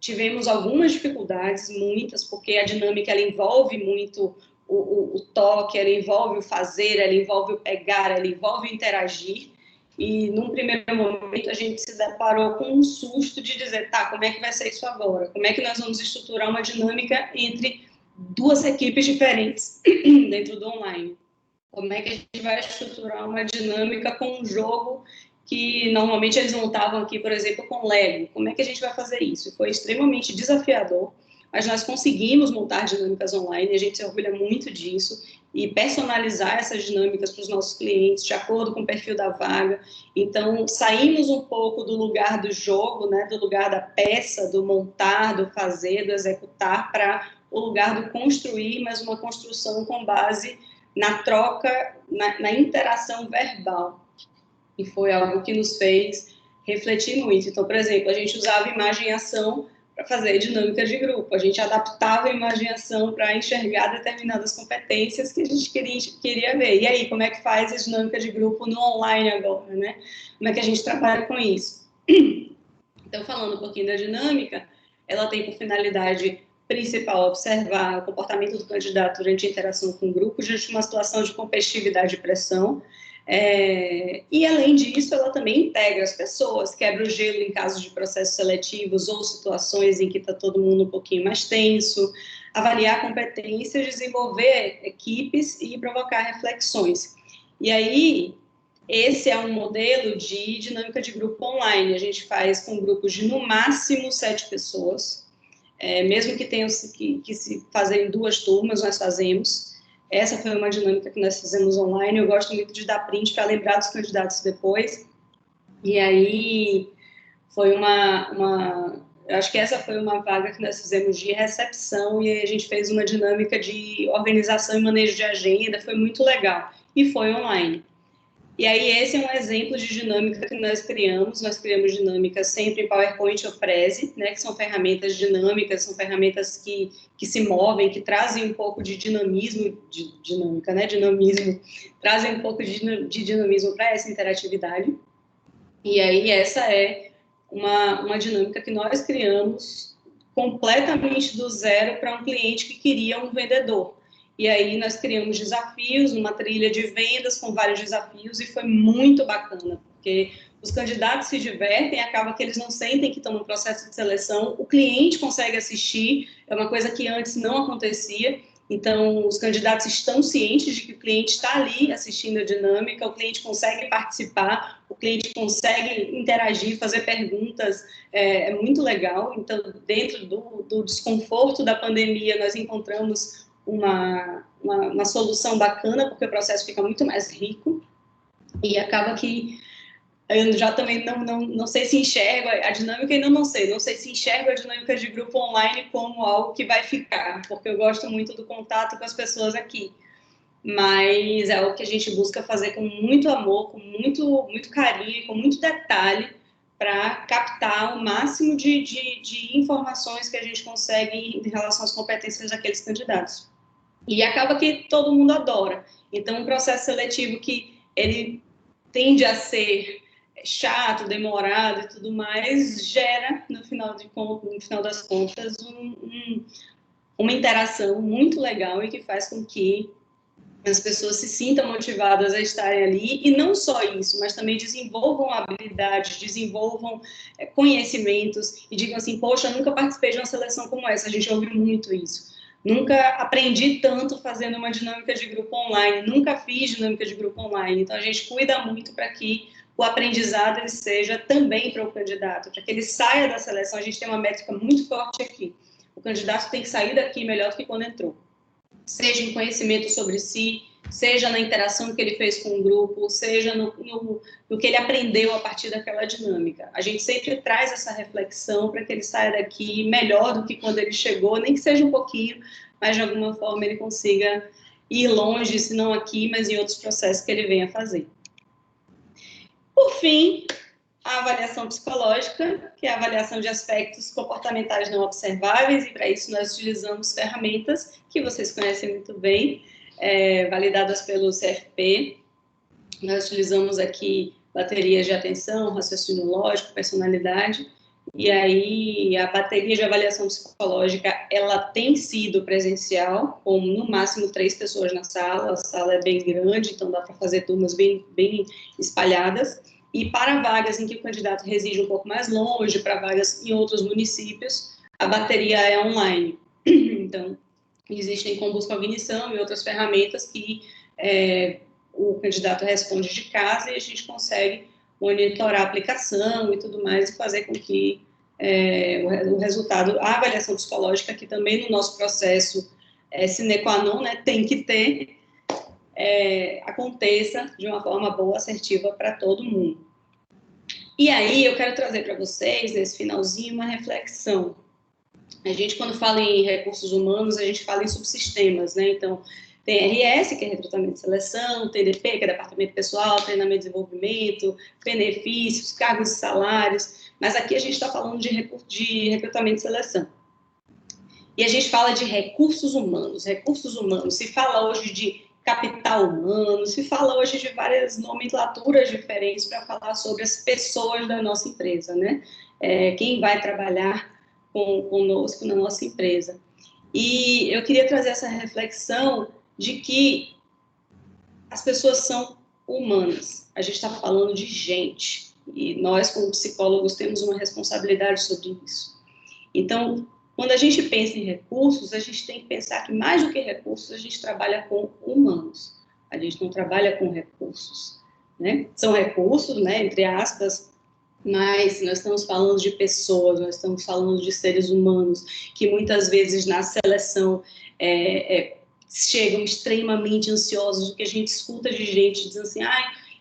Tivemos algumas dificuldades, muitas, porque a dinâmica ela envolve muito o toque, ela envolve o fazer, ela envolve o pegar, ela envolve o interagir. E, num primeiro momento, a gente se deparou com um susto de dizer, tá, como é que vai ser isso agora? Como é que nós vamos estruturar uma dinâmica entre duas equipes diferentes dentro do online? Como é que a gente vai estruturar uma dinâmica com um jogo que normalmente eles montavam aqui, por exemplo, com Lego? Como é que a gente vai fazer isso? Foi extremamente desafiador, mas nós conseguimos montar dinâmicas online, a gente se orgulha muito disso, e personalizar essas dinâmicas para os nossos clientes, de acordo com o perfil da vaga. Então, saímos um pouco do lugar do jogo, né, do lugar da peça, do montar, do fazer, do executar, para o lugar do construir, mas uma construção com base na troca, na interação verbal. E foi algo que nos fez refletir muito. Então, por exemplo, a gente usava imagem e ação para fazer dinâmicas de grupo, a gente adaptava a imagem e ação para enxergar determinadas competências que a gente queria ver. E aí, como é que faz a dinâmica de grupo no online agora, né? Como é que a gente trabalha com isso? Então, falando um pouquinho da dinâmica, ela tem por finalidade principal observar o comportamento do candidato durante a interação com o grupo, diante de uma situação de competitividade e pressão. E, além disso, ela também integra as pessoas, quebra o gelo em casos de processos seletivos ou situações em que está todo mundo um pouquinho mais tenso, avaliar competências, desenvolver equipes e provocar reflexões. E aí, esse é um modelo de dinâmica de grupo online. A gente faz com grupos de, no máximo, 7 pessoas, mesmo que tenham que se fazer em 2 turmas, nós fazemos. Essa foi uma dinâmica que nós fizemos online. Eu gosto muito de dar print para lembrar dos candidatos depois. E aí, foi eu acho que essa foi uma vaga que nós fizemos de recepção, e aí a gente fez uma dinâmica de organização e manejo de agenda, foi muito legal. E foi online. E aí, esse é um exemplo de dinâmica que nós criamos dinâmicas sempre em PowerPoint ou Prezi, né, que são ferramentas dinâmicas, são ferramentas que se movem, que trazem um pouco de dinamismo, trazem um pouco de dinamismo para essa interatividade. E aí, essa é uma dinâmica que nós criamos completamente do zero para um cliente que queria um vendedor. E aí nós criamos desafios, uma trilha de vendas com vários desafios, e foi muito bacana, porque os candidatos se divertem, acaba que eles não sentem que estão no processo de seleção, o cliente consegue assistir, é uma coisa que antes não acontecia. Então, os candidatos estão cientes de que o cliente está ali assistindo a dinâmica, o cliente consegue participar, o cliente consegue interagir, fazer perguntas, é muito legal. Então, dentro do desconforto da pandemia, nós encontramos uma solução bacana, porque o processo fica muito mais rico, e acaba que eu já também não sei se enxergo a dinâmica, ainda não sei se enxergo a dinâmica de grupo online como algo que vai ficar, porque eu gosto muito do contato com as pessoas aqui, mas é algo que a gente busca fazer com muito amor, com muito carinho, com muito detalhe, para captar o máximo de informações que a gente consegue em relação às competências daqueles candidatos. E acaba que todo mundo adora. Então, um processo seletivo que ele tende a ser chato, demorado e tudo mais, gera, no final das contas, uma interação muito legal, e que faz com que as pessoas se sintam motivadas a estarem ali, e não só isso, mas também desenvolvam habilidades, desenvolvam conhecimentos, e digam assim, poxa, nunca participei de uma seleção como essa. A gente ouve muito isso. Nunca aprendi tanto fazendo uma dinâmica de grupo online, nunca fiz dinâmica de grupo online. Então, a gente cuida muito para que o aprendizado ele seja também para o candidato, para que ele saia da seleção. A gente tem uma métrica muito forte aqui. O candidato tem que sair daqui melhor do que quando entrou. Seja em conhecimento sobre si, seja na interação que ele fez com o grupo, seja no que ele aprendeu a partir daquela dinâmica. A gente sempre traz essa reflexão para que ele saia daqui melhor do que quando ele chegou, nem que seja um pouquinho, mas de alguma forma ele consiga ir longe, se não aqui, mas em outros processos que ele venha fazer. Por fim, a avaliação psicológica, que é a avaliação de aspectos comportamentais não observáveis, e para isso nós utilizamos ferramentas que vocês conhecem muito bem, validadas pelo CFP. Nós utilizamos aqui baterias de atenção, raciocínio lógico, personalidade, e aí a bateria de avaliação psicológica, ela tem sido presencial, com no máximo 3 pessoas na sala, a sala é bem grande, então dá para fazer turmas bem espalhadas, e para vagas em que o candidato reside um pouco mais longe, para vagas em outros municípios, a bateria é online. Então, existem combos cognição e outras ferramentas que o candidato responde de casa, e a gente consegue monitorar a aplicação e tudo mais, e fazer com que o resultado, a avaliação psicológica, que também no nosso processo sine qua non, né, tem que ter, aconteça de uma forma boa, assertiva para todo mundo. E aí eu quero trazer para vocês, nesse finalzinho, uma reflexão. A gente, quando fala em recursos humanos, a gente fala em subsistemas, né? Então, tem RS, que é recrutamento e seleção, TDP, que é departamento pessoal, treinamento e desenvolvimento, benefícios, cargos e salários, mas aqui a gente está falando de recrutamento e seleção. E a gente fala de recursos humanos. Recursos humanos, se fala hoje de capital humano, se fala hoje de várias nomenclaturas diferentes para falar sobre as pessoas da nossa empresa, né? Quem vai trabalhar conosco na nossa empresa. E eu queria trazer essa reflexão de que as pessoas são humanas. A gente está falando de gente. E nós, como psicólogos, temos uma responsabilidade sobre isso. Então, quando a gente pensa em recursos, a gente tem que pensar que, mais do que recursos, a gente trabalha com humanos. A gente não trabalha com recursos, né? São recursos, né, entre aspas, mas nós estamos falando de pessoas, nós estamos falando de seres humanos, que muitas vezes na seleção chegam extremamente ansiosos. O que a gente escuta de gente dizendo assim,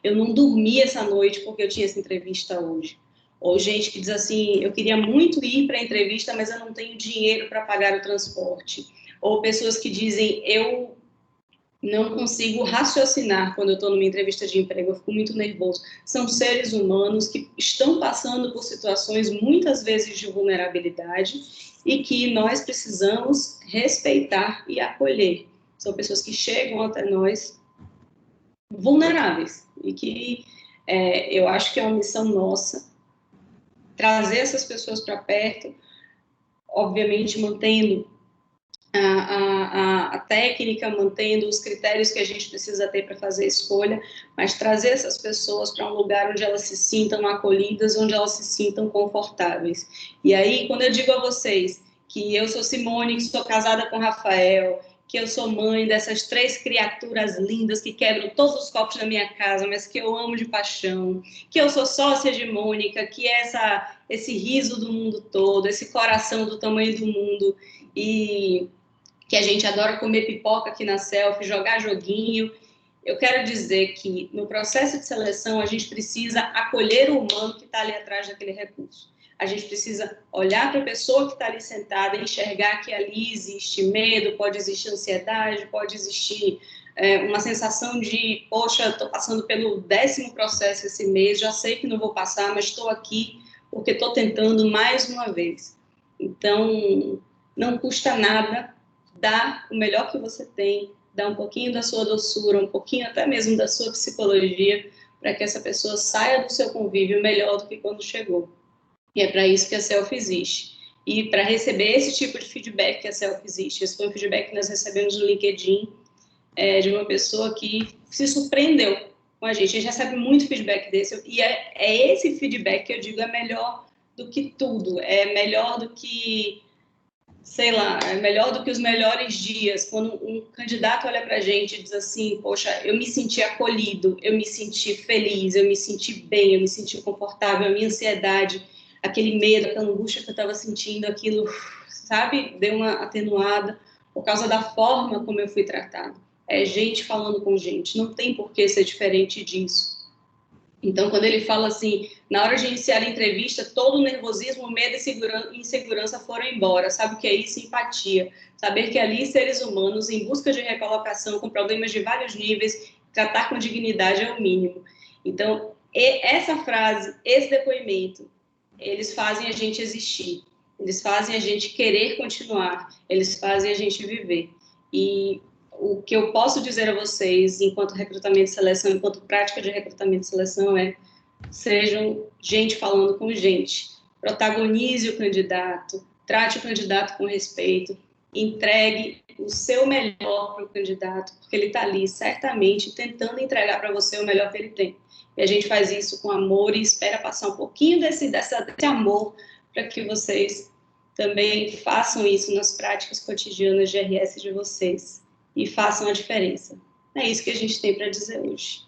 eu não dormi essa noite porque eu tinha essa entrevista hoje. Ou gente que diz assim, eu queria muito ir para a entrevista, mas eu não tenho dinheiro para pagar o transporte. Ou pessoas que dizem, eu não consigo raciocinar quando eu estou numa entrevista de emprego, eu fico muito nervoso. São seres humanos que estão passando por situações, muitas vezes, de vulnerabilidade e que nós precisamos respeitar e acolher. São pessoas que chegam até nós vulneráveis e que eu acho que é uma missão nossa trazer essas pessoas para perto, obviamente mantendo a técnica, mantendo os critérios que a gente precisa ter para fazer a escolha, mas trazer essas pessoas para um lugar onde elas se sintam acolhidas, onde elas se sintam confortáveis. E aí, quando eu digo a vocês que eu sou Simone, que sou casada com Rafael, que eu sou mãe dessas 3 criaturas lindas que quebram todos os copos da minha casa, mas que eu amo de paixão, que eu sou sócia de Mônica, que é esse riso do mundo todo, esse coração do tamanho do mundo, e que a gente adora comer pipoca aqui na Selfie, jogar joguinho. Eu quero dizer que no processo de seleção a gente precisa acolher o humano que está ali atrás daquele recurso. A gente precisa olhar para a pessoa que está ali sentada e enxergar que ali existe medo, pode existir ansiedade, pode existir uma sensação de, poxa, estou passando pelo 10º processo esse mês, já sei que não vou passar, mas estou aqui porque estou tentando mais uma vez. Então, não custa nada dar o melhor que você tem, dar um pouquinho da sua doçura, um pouquinho até mesmo da sua psicologia, para que essa pessoa saia do seu convívio melhor do que quando chegou. E é para isso que a Selfie existe. E para receber esse tipo de feedback que a Selfie existe. Esse foi um feedback que nós recebemos no LinkedIn, de uma pessoa que se surpreendeu com a gente. A gente recebe muito feedback desse, e é esse feedback que eu digo é melhor do que tudo, é melhor do que, sei lá, é melhor do que os melhores dias, quando um candidato olha para a gente e diz assim, poxa, eu me senti acolhido, eu me senti feliz, eu me senti bem, eu me senti confortável, a minha ansiedade, aquele medo, aquela angústia que eu estava sentindo, aquilo, sabe, deu uma atenuada por causa da forma como eu fui tratado. É gente falando com gente, não tem por que ser diferente disso. Então, quando ele fala assim, na hora de iniciar a entrevista, todo o nervosismo, medo e insegurança foram embora. Sabe o que é isso? Empatia. Saber que ali, seres humanos, em busca de recolocação, com problemas de vários níveis, tratar com dignidade é o mínimo. Então, essa frase, esse depoimento, eles fazem a gente existir. Eles fazem a gente querer continuar. Eles fazem a gente viver. E o que eu posso dizer a vocês, enquanto recrutamento e seleção, enquanto prática de recrutamento e seleção, sejam gente falando com gente. Protagonize o candidato, trate o candidato com respeito, entregue o seu melhor para o candidato, porque ele está ali, certamente, tentando entregar para você o melhor que ele tem. E a gente faz isso com amor e espera passar um pouquinho desse amor para que vocês também façam isso nas práticas cotidianas de RS de vocês e façam a diferença. É isso que a gente tem para dizer hoje.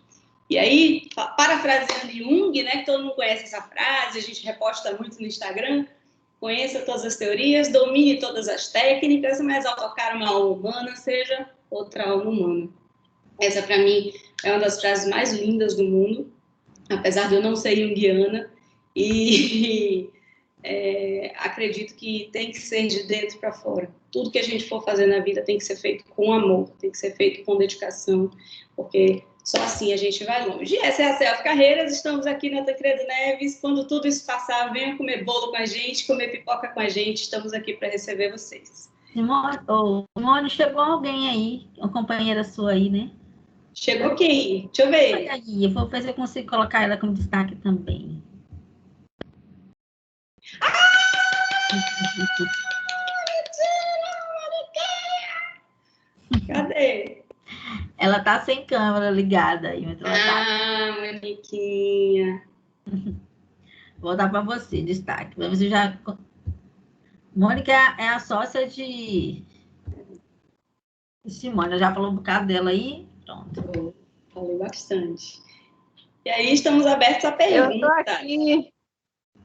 E aí, parafraseando Jung, né, que todo mundo conhece essa frase, a gente reposta muito no Instagram, conheça todas as teorias, domine todas as técnicas, mas ao tocar uma alma humana, seja outra alma humana. Essa, para mim, é uma das frases mais lindas do mundo, apesar de eu não ser junguiana, e acredito que tem que ser de dentro para fora. Tudo que a gente for fazer na vida tem que ser feito com amor, tem que ser feito com dedicação, porque só assim a gente vai longe. E essa é a Selfie Carreiras, estamos aqui na Tancredo Neves. Quando tudo isso passar, venham comer bolo com a gente, comer pipoca com a gente, estamos aqui para receber vocês. Simone, chegou alguém aí, uma companheira sua aí, né? Chegou quem? Deixa eu ver. Olha aí, eu vou ver se eu consigo colocar ela como destaque também. Cadê? Ela tá sem câmera ligada aí, mas ela tá. Moniquinha. Vou dar para você, destaque. Vamos ver se já. Mônica é a sócia de Simone, já falou um bocado dela aí? Pronto. Falei bastante. E aí, estamos abertos a perguntas.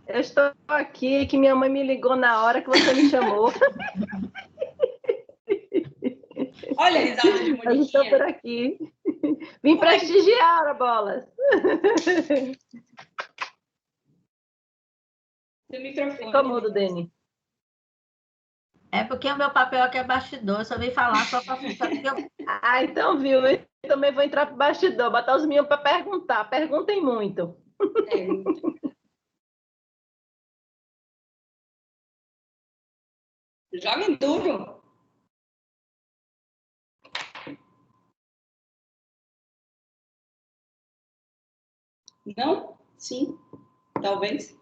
Eu estou aqui, que minha mãe me ligou na hora que você me chamou. Olha a risada de Moniquinha. Eu estou por aqui. Vim prestigiar, Bolas. Seu microfone. Ficou mudo, Deni. É porque o meu papel aqui é bastidor, eu só vim falar só para eu... Ah, então viu. Eu também vou entrar para o bastidor, botar os meninos para perguntar. Perguntem muito. Joguem duro. Não? Sim. Talvez.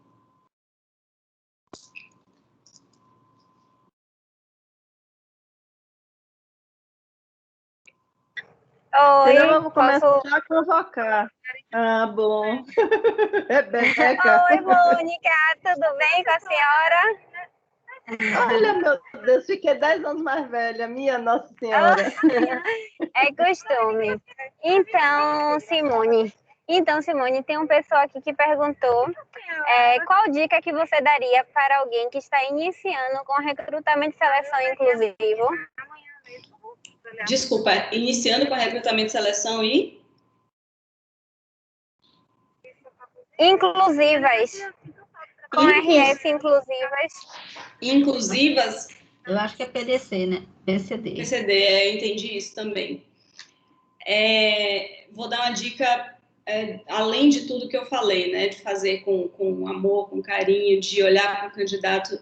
Oi, Senão eu vou começar a convocar. Ah, bom. Rebeca. Oi, Mônica, tudo bem com a senhora? Olha, meu Deus, fiquei 10 anos mais velha, minha Nossa Senhora. É costume. Então, Simone, tem uma pessoa aqui que perguntou qual dica que você daria para alguém que está iniciando com recrutamento e seleção inclusivo? Desculpa, iniciando com recrutamento e seleção e? Inclusivas. Com RS inclusivas. Inclusivas? Eu acho que é PDC, né? PCD. PCD, entendi isso também. Vou dar uma dica, além de tudo que eu falei, né? De fazer com amor, com carinho, de olhar para o candidato,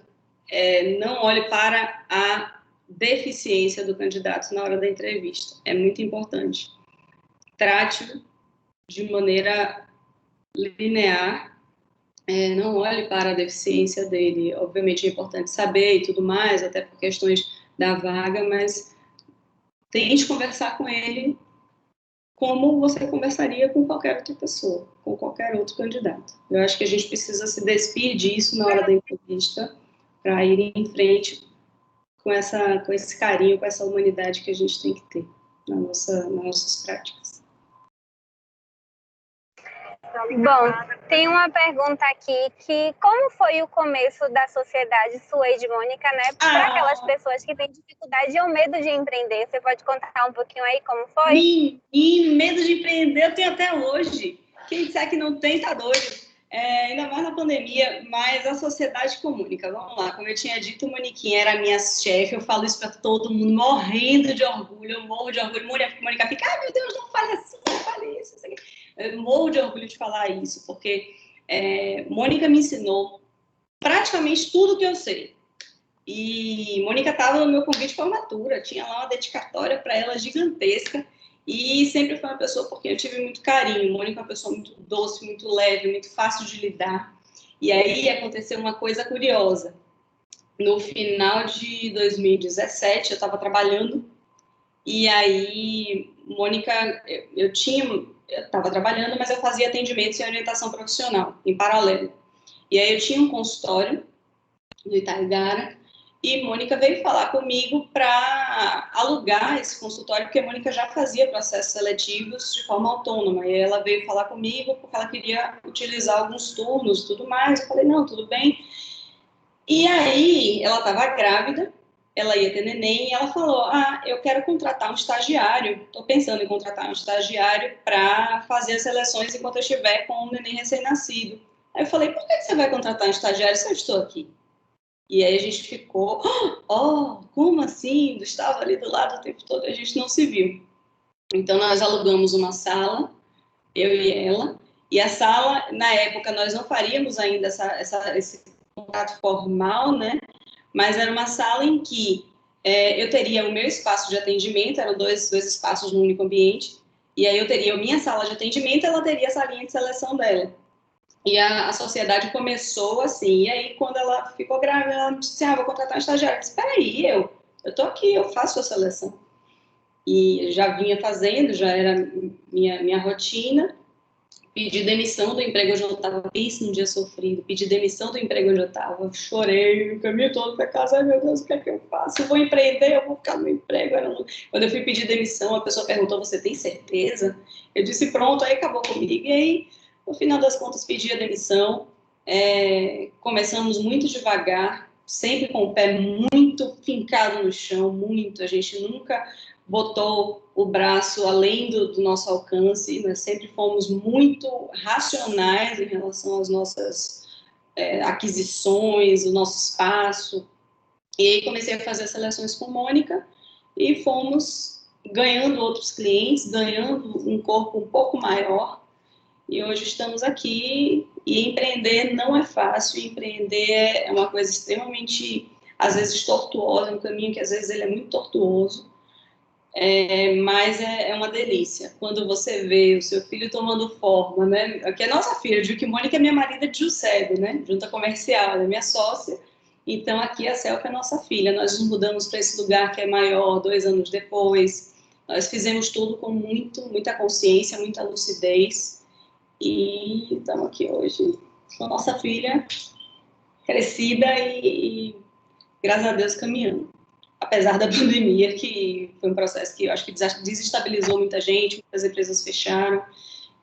não olhe para a deficiência do candidato na hora da entrevista. É muito importante. Trate-o de maneira linear, não olhe para a deficiência dele. Obviamente é importante saber e tudo mais, até por questões da vaga, mas tente conversar com ele como você conversaria com qualquer outra pessoa, com qualquer outro candidato. Eu acho que a gente precisa se despir disso na hora da entrevista para ir em frente com esse carinho, com essa humanidade que a gente tem que ter nas nossas práticas. Bom, tem uma pergunta aqui que como foi o começo da sociedade Suede Mônica, né? Para aquelas pessoas que têm dificuldade ou medo de empreender, você pode contar um pouquinho aí como foi? E medo de empreender eu tenho até hoje. Quem disser que não tem, tá doido. Ainda mais na pandemia, mas a sociedade comunica. Vamos lá, como eu tinha dito, Moniquinha era a minha chefe, eu falo isso para todo mundo, morrendo de orgulho, eu morro de orgulho. Mônica fica, ai meu Deus, não fale assim, não fale isso. Eu morro de orgulho de falar isso, porque Mônica me ensinou praticamente tudo que eu sei. E Mônica estava no meu convite de formatura, tinha lá uma dedicatória para ela gigantesca, e sempre foi uma pessoa por quem eu tive muito carinho. Mônica é uma pessoa muito doce, muito leve, muito fácil de lidar. E aí aconteceu uma coisa curiosa. No final de 2017, eu estava trabalhando, e aí, Mônica, eu estava trabalhando, mas eu fazia atendimentos e orientação profissional, em paralelo. E aí eu tinha um consultório no Itaigara, e Mônica veio falar comigo para alugar esse consultório, porque a Mônica já fazia processos seletivos de forma autônoma, e ela veio falar comigo porque ela queria utilizar alguns turnos e tudo mais. Eu falei, não, tudo bem. E aí, ela estava grávida, ela ia ter neném, e ela falou, eu quero contratar um estagiário, estou pensando em contratar um estagiário para fazer as seleções enquanto eu estiver com um neném recém-nascido. Aí eu falei, por que você vai contratar um estagiário se eu estou aqui? E aí a gente ficou, como assim? Eu estava ali do lado o tempo todo, a gente não se viu. Então, nós alugamos uma sala, eu e ela, e a sala, na época, nós não faríamos ainda esse contato formal, né? Mas era uma sala em que eu teria o meu espaço de atendimento, eram dois espaços no único ambiente, e aí eu teria a minha sala de atendimento, ela teria a salinha de seleção dela. E a sociedade começou assim, e aí quando ela ficou grávida, ela disse, vou contratar um estagiário. Eu disse, peraí, eu tô aqui, eu faço a seleção. E já vinha fazendo, já era minha rotina. Pedi demissão do emprego onde eu estava, pense num dia sofrido, pedi demissão do emprego onde eu estava, chorei o caminho todo para casa, ai meu Deus, o que é que eu faço? Eu vou empreender, eu vou ficar no emprego. Quando eu fui pedir demissão, a pessoa perguntou, você tem certeza? Eu disse, pronto, aí acabou comigo. E aí, no final das contas, pedi a demissão, começamos muito devagar, sempre com o pé muito fincado no chão, muito, a gente nunca botou o braço além do nosso alcance, nós sempre fomos muito racionais em relação às nossas aquisições, o nosso espaço. E aí comecei a fazer seleções com Mônica e fomos ganhando outros clientes, ganhando um corpo um pouco maior. E hoje estamos aqui e empreender não é fácil, empreender é uma coisa extremamente, às vezes, tortuosa, um caminho que às vezes ele é muito tortuoso. Mas é uma delícia. Quando você vê o seu filho tomando forma, né? Aqui é nossa filha, Ju, que Mônica é minha marida de Juscedo, né? Junta comercial, é minha sócia. Então, aqui a Celca é nossa filha. Nós nos mudamos para esse lugar que é maior 2 anos depois. Nós fizemos tudo com muita consciência, muita lucidez. E estamos aqui hoje com a nossa filha crescida e graças a Deus, caminhando. Apesar da pandemia, que foi um processo que eu acho que desestabilizou muita gente, muitas empresas fecharam,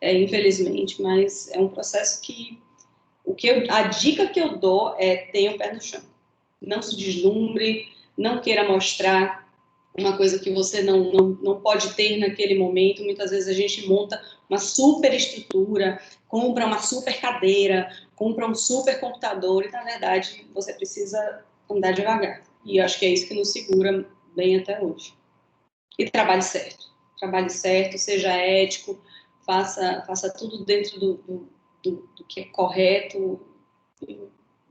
infelizmente, mas é um processo que a dica que eu dou é tenha o pé no chão. Não se deslumbre, não queira mostrar uma coisa que você não pode ter naquele momento. Muitas vezes a gente monta uma super estrutura, compra uma super cadeira, compra um super computador e, na verdade, você precisa andar devagar. E eu acho que é isso que nos segura bem até hoje. E trabalhe certo, seja ético, faça tudo dentro do que é correto e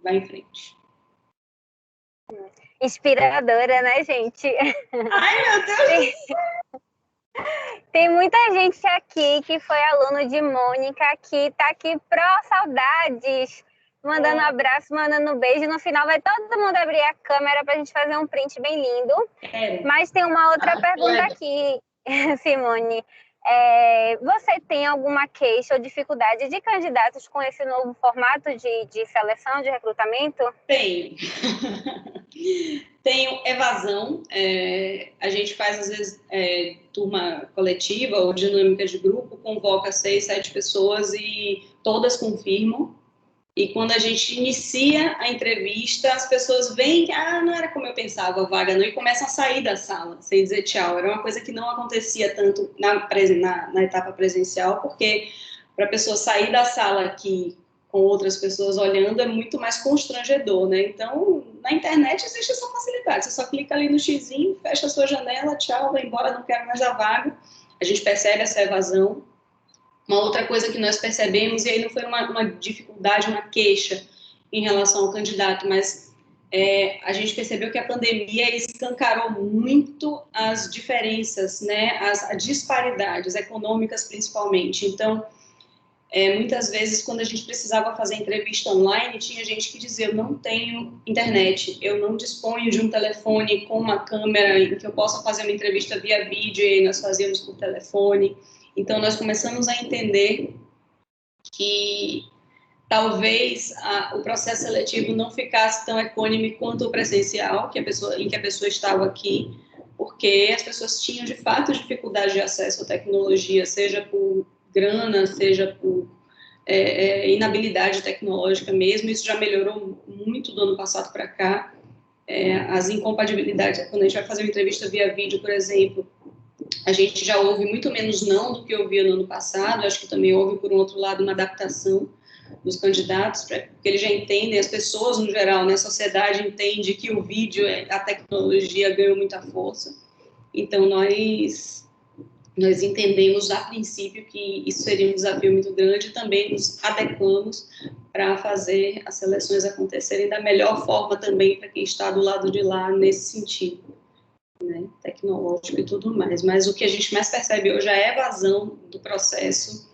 vá em frente. Inspiradora, né, gente? Ai, meu Deus! Tem muita gente aqui que foi aluno de Mônica, que tá aqui pro saudades, mandando abraço, mandando beijo. No final vai todo mundo abrir a câmera pra gente fazer um print bem lindo. Mas tem uma outra pergunta aqui, Simone. Você tem alguma queixa ou dificuldade de candidatos com esse novo formato de seleção, de recrutamento? Tenho. Tenho evasão. A gente faz, às vezes, turma coletiva ou dinâmica de grupo, convoca 6, 7 pessoas e todas confirmam. E quando a gente inicia a entrevista, as pessoas veem que não era como eu pensava a vaga, não, e começam a sair da sala, sem dizer tchau. Era uma coisa que não acontecia tanto na etapa presencial, porque para a pessoa sair da sala aqui com outras pessoas olhando é muito mais constrangedor, né? Então, na internet existe essa facilidade. Você só clica ali no xizinho, fecha a sua janela, tchau, vai embora, não quero mais a vaga. A gente percebe essa evasão. Uma outra coisa que nós percebemos, e aí não foi uma dificuldade, uma queixa em relação ao candidato, mas a gente percebeu que a pandemia escancarou muito as diferenças, né, as disparidades econômicas principalmente. Então, muitas vezes, quando a gente precisava fazer entrevista online, tinha gente que dizia, eu não tenho internet, eu não disponho de um telefone com uma câmera em que eu possa fazer uma entrevista via vídeo, e nós fazíamos por telefone. Então, nós começamos a entender que talvez o processo seletivo não ficasse tão equânime quanto o presencial, em que a pessoa estava aqui, porque as pessoas tinham, de fato, dificuldade de acesso à tecnologia, seja por grana, seja por inabilidade tecnológica mesmo. Isso já melhorou muito do ano passado para cá. As incompatibilidades, quando a gente vai fazer uma entrevista via vídeo, por exemplo, a gente já ouve muito menos não do que ouvia no ano passado. Acho que também houve, por um outro lado, uma adaptação dos candidatos, porque eles já entendem, as pessoas no geral, né, a sociedade entende que o vídeo, a tecnologia ganhou muita força. Então, nós entendemos a princípio que isso seria um desafio muito grande e também nos adequamos para fazer as seleções acontecerem da melhor forma também para quem está do lado de lá nesse sentido, né, tecnológico e tudo mais. Mas o que a gente mais percebe hoje é a evasão do processo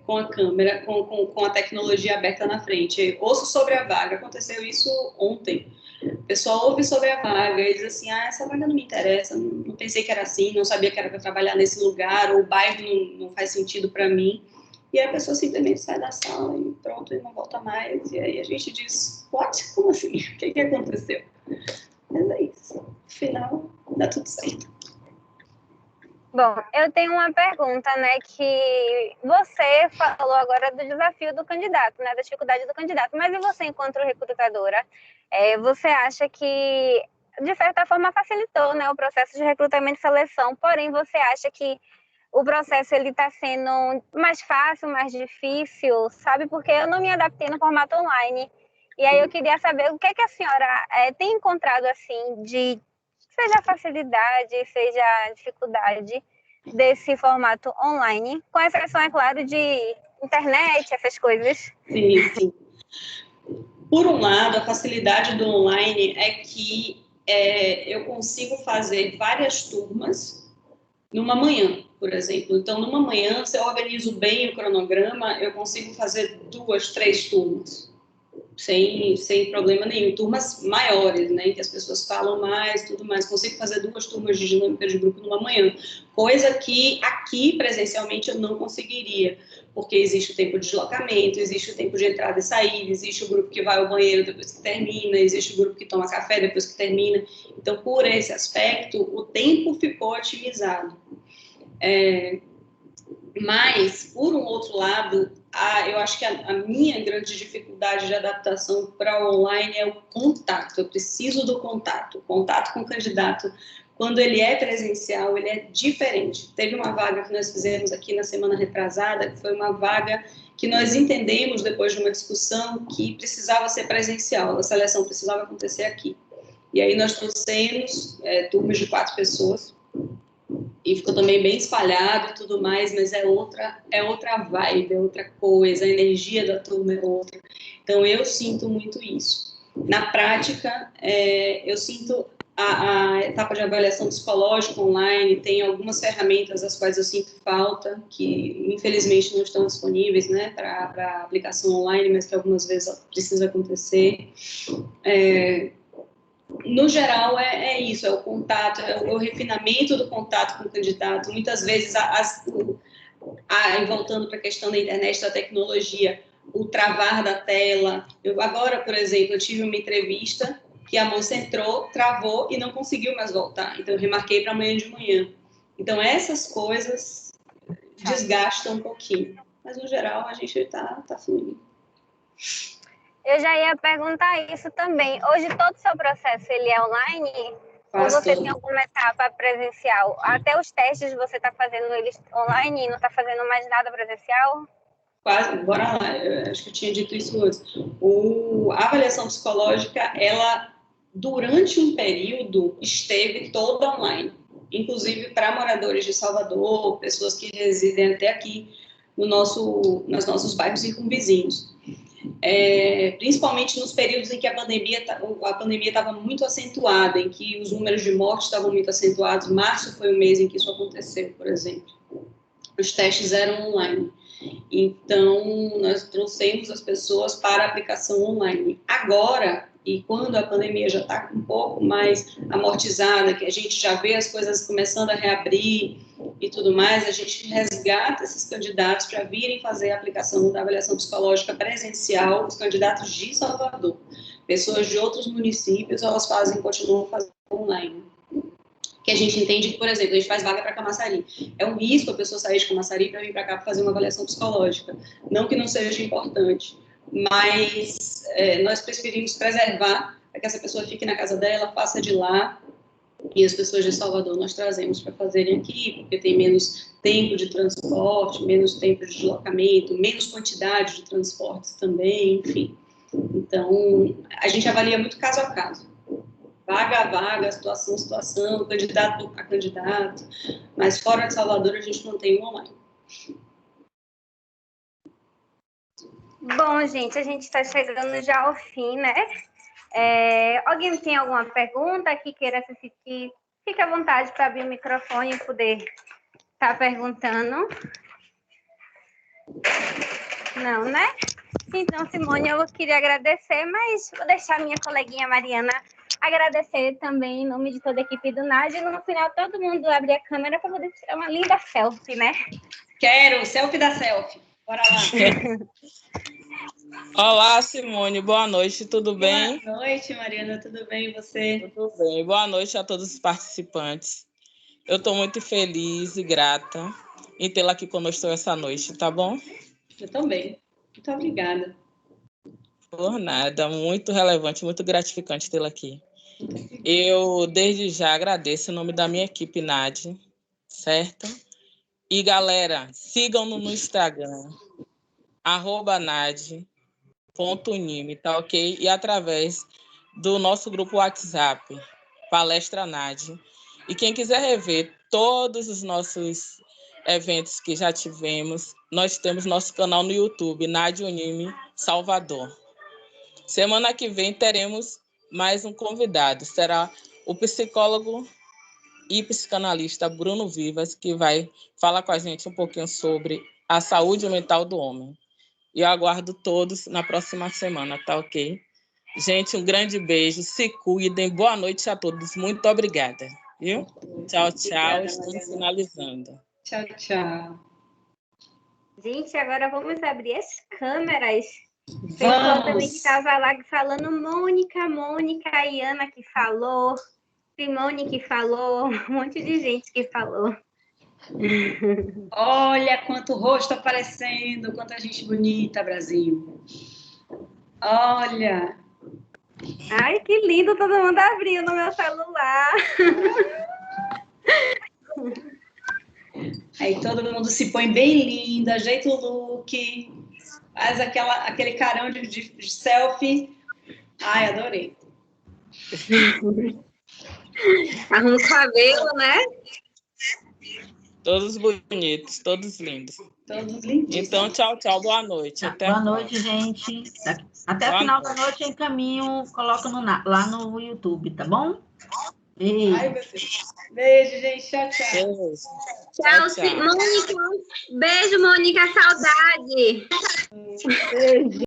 com a câmera, com a tecnologia aberta na frente. Ouço sobre a vaga, aconteceu isso ontem. O pessoal ouve sobre a vaga e diz assim, essa vaga não me interessa, não pensei que era assim, não sabia que era para trabalhar nesse lugar, ou o bairro não faz sentido para mim. E aí a pessoa simplesmente sai da sala e pronto, e não volta mais. E aí a gente diz, what? Como assim? O que aconteceu? Mas é isso. No final, dá tudo certo. Bom, eu tenho uma pergunta, né, que você falou agora do desafio do candidato, né, da dificuldade do candidato, mas e você, enquanto recrutadora, você acha que, de certa forma, facilitou, né, o processo de recrutamento e seleção, porém você acha que o processo ele está sendo mais fácil, mais difícil, sabe, porque eu não me adaptei no formato online, e aí eu queria saber o que a senhora tem encontrado, assim, de seja facilidade, seja dificuldade desse formato online, com exceção, é claro, de internet, essas coisas. Sim, sim. Por um lado, a facilidade do online é que eu consigo fazer várias turmas numa manhã, por exemplo. Então, numa manhã, se eu organizo bem o cronograma, eu consigo fazer 2, 3 turmas. Sem problema nenhum, turmas maiores, né, em que as pessoas falam mais, tudo mais, consigo fazer 2 turmas de dinâmica de grupo numa manhã, coisa que aqui presencialmente eu não conseguiria, porque existe o tempo de deslocamento, existe o tempo de entrada e saída, existe o grupo que vai ao banheiro depois que termina, existe o grupo que toma café depois que termina, então por esse aspecto o tempo ficou otimizado. Mas, por um outro lado, eu acho que a minha grande dificuldade de adaptação para o online é o contato. Eu preciso do contato. O contato com o candidato, quando ele é presencial, ele é diferente. Teve uma vaga que nós fizemos aqui na semana retrasada, que foi uma vaga que nós entendemos, depois de uma discussão, que precisava ser presencial. A seleção precisava acontecer aqui. E aí nós trouxemos turmas de 4 pessoas, e ficou também bem espalhado e tudo mais, mas é outra vibe, é outra coisa, a energia da turma é outra. Então, eu sinto muito isso. Na prática, eu sinto a etapa de avaliação psicológica online, tem algumas ferramentas das quais eu sinto falta, que infelizmente não estão disponíveis, né, para aplicação online, mas que algumas vezes precisa acontecer. No geral, é isso, é o contato, é o refinamento do contato com o candidato. Muitas vezes, voltando para a questão da internet, da tecnologia, o travar da tela. Agora, por exemplo, eu tive uma entrevista que a moça entrou, travou e não conseguiu mais voltar. Então, eu remarquei para amanhã de manhã. Então, essas coisas desgastam um pouquinho. Mas, no geral, a gente está fluindo. Eu já ia perguntar isso também. Hoje todo o seu processo ele é online? Ou você tem alguma etapa presencial? Até os testes você está fazendo eles online e não está fazendo mais nada presencial? Quase, bora lá, eu acho que eu tinha dito isso antes. A avaliação psicológica, ela, durante um período, esteve toda online. Inclusive para moradores de Salvador, pessoas que residem até aqui nos nossos bairros circunvizinhos. Principalmente nos períodos em que a pandemia estava muito acentuada, em que os números de mortes estavam muito acentuados. Março foi o mês em que isso aconteceu, por exemplo. Os testes eram online. Então, nós trouxemos as pessoas para a aplicação online. Agora, e quando a pandemia já está um pouco mais amortizada, que a gente já vê as coisas começando a reabrir e tudo mais, a gente resgata esses candidatos para virem fazer a aplicação da avaliação psicológica presencial, os candidatos de Salvador. Pessoas de outros municípios, continuam fazendo online. que a gente entende que, por exemplo, a gente faz vaga para Camaçari. É um risco a pessoa sair de Camaçari para vir para cá para fazer uma avaliação psicológica. Não que não seja importante, mas nós preferimos preservar para que essa pessoa fique na casa dela, faça de lá, e as pessoas de Salvador nós trazemos para fazerem aqui, porque tem menos tempo de transporte, menos tempo de deslocamento, menos quantidade de transportes também, enfim. Então, a gente avalia muito caso a caso. Vaga a vaga, situação a situação, candidato a candidato, mas fora de Salvador a gente não tem um online. Bom, gente, a gente está chegando já ao fim, né? Alguém tem alguma pergunta que queira assistir? Fique à vontade para abrir o microfone e poder estar perguntando. Não, né? Então, Simone, eu queria agradecer, mas vou deixar a minha coleguinha Mariana agradecer também em nome de toda a equipe do NAD. E no final, todo mundo abre a câmera para poder tirar uma linda selfie, né? Quero, selfie da selfie. Bora lá. Olá, Simone, boa noite, tudo bem? Boa noite, Mariana, tudo bem e você? Tudo bem, boa noite a todos os participantes. Eu estou muito feliz e grata em tê-la aqui conosco essa noite, tá bom? Eu também, muito obrigada. Por nada, muito relevante, muito gratificante tê-la aqui. Eu, desde já, agradeço em nome da minha equipe NAD, certo? E, galera, sigam-no no Instagram, @nad.unime, tá ok? E através do nosso grupo WhatsApp, Palestra NAD. E quem quiser rever todos os nossos eventos que já tivemos, nós temos nosso canal no YouTube, NAD Unime Salvador. Semana que vem teremos mais um convidado, será o psicólogo e psicanalista Bruno Vivas, que vai falar com a gente um pouquinho sobre a saúde mental do homem. E eu aguardo todos na próxima semana, tá ok? Gente, um grande beijo, se cuidem, boa noite a todos, muito obrigada, viu? Tchau, tchau, estamos finalizando. Tchau, tchau. Gente, agora vamos abrir as câmeras. Pessoal também que estava lá falando, Mônica, a Iana que falou, Simone que falou, um monte de gente que falou. Olha quanto rosto aparecendo, quanta gente bonita, Brasil. Olha. Ai, que lindo, todo mundo abriu no meu celular. Aí todo mundo se põe bem linda, ajeita o look, faz aquele carão de selfie. Ai, adorei. Arruma o cabelo, né? Todos bonitos, todos lindos. Todos lindos. Então, tchau, tchau, boa noite. Até boa noite, gente. Até o final da noite eu encaminho, coloco lá no YouTube, tá bom? Beijo. Ai, meu Deus. Beijo, gente. Tchau, tchau. Tchau, Mônica. Beijo, Mônica. Saudade. Beijo.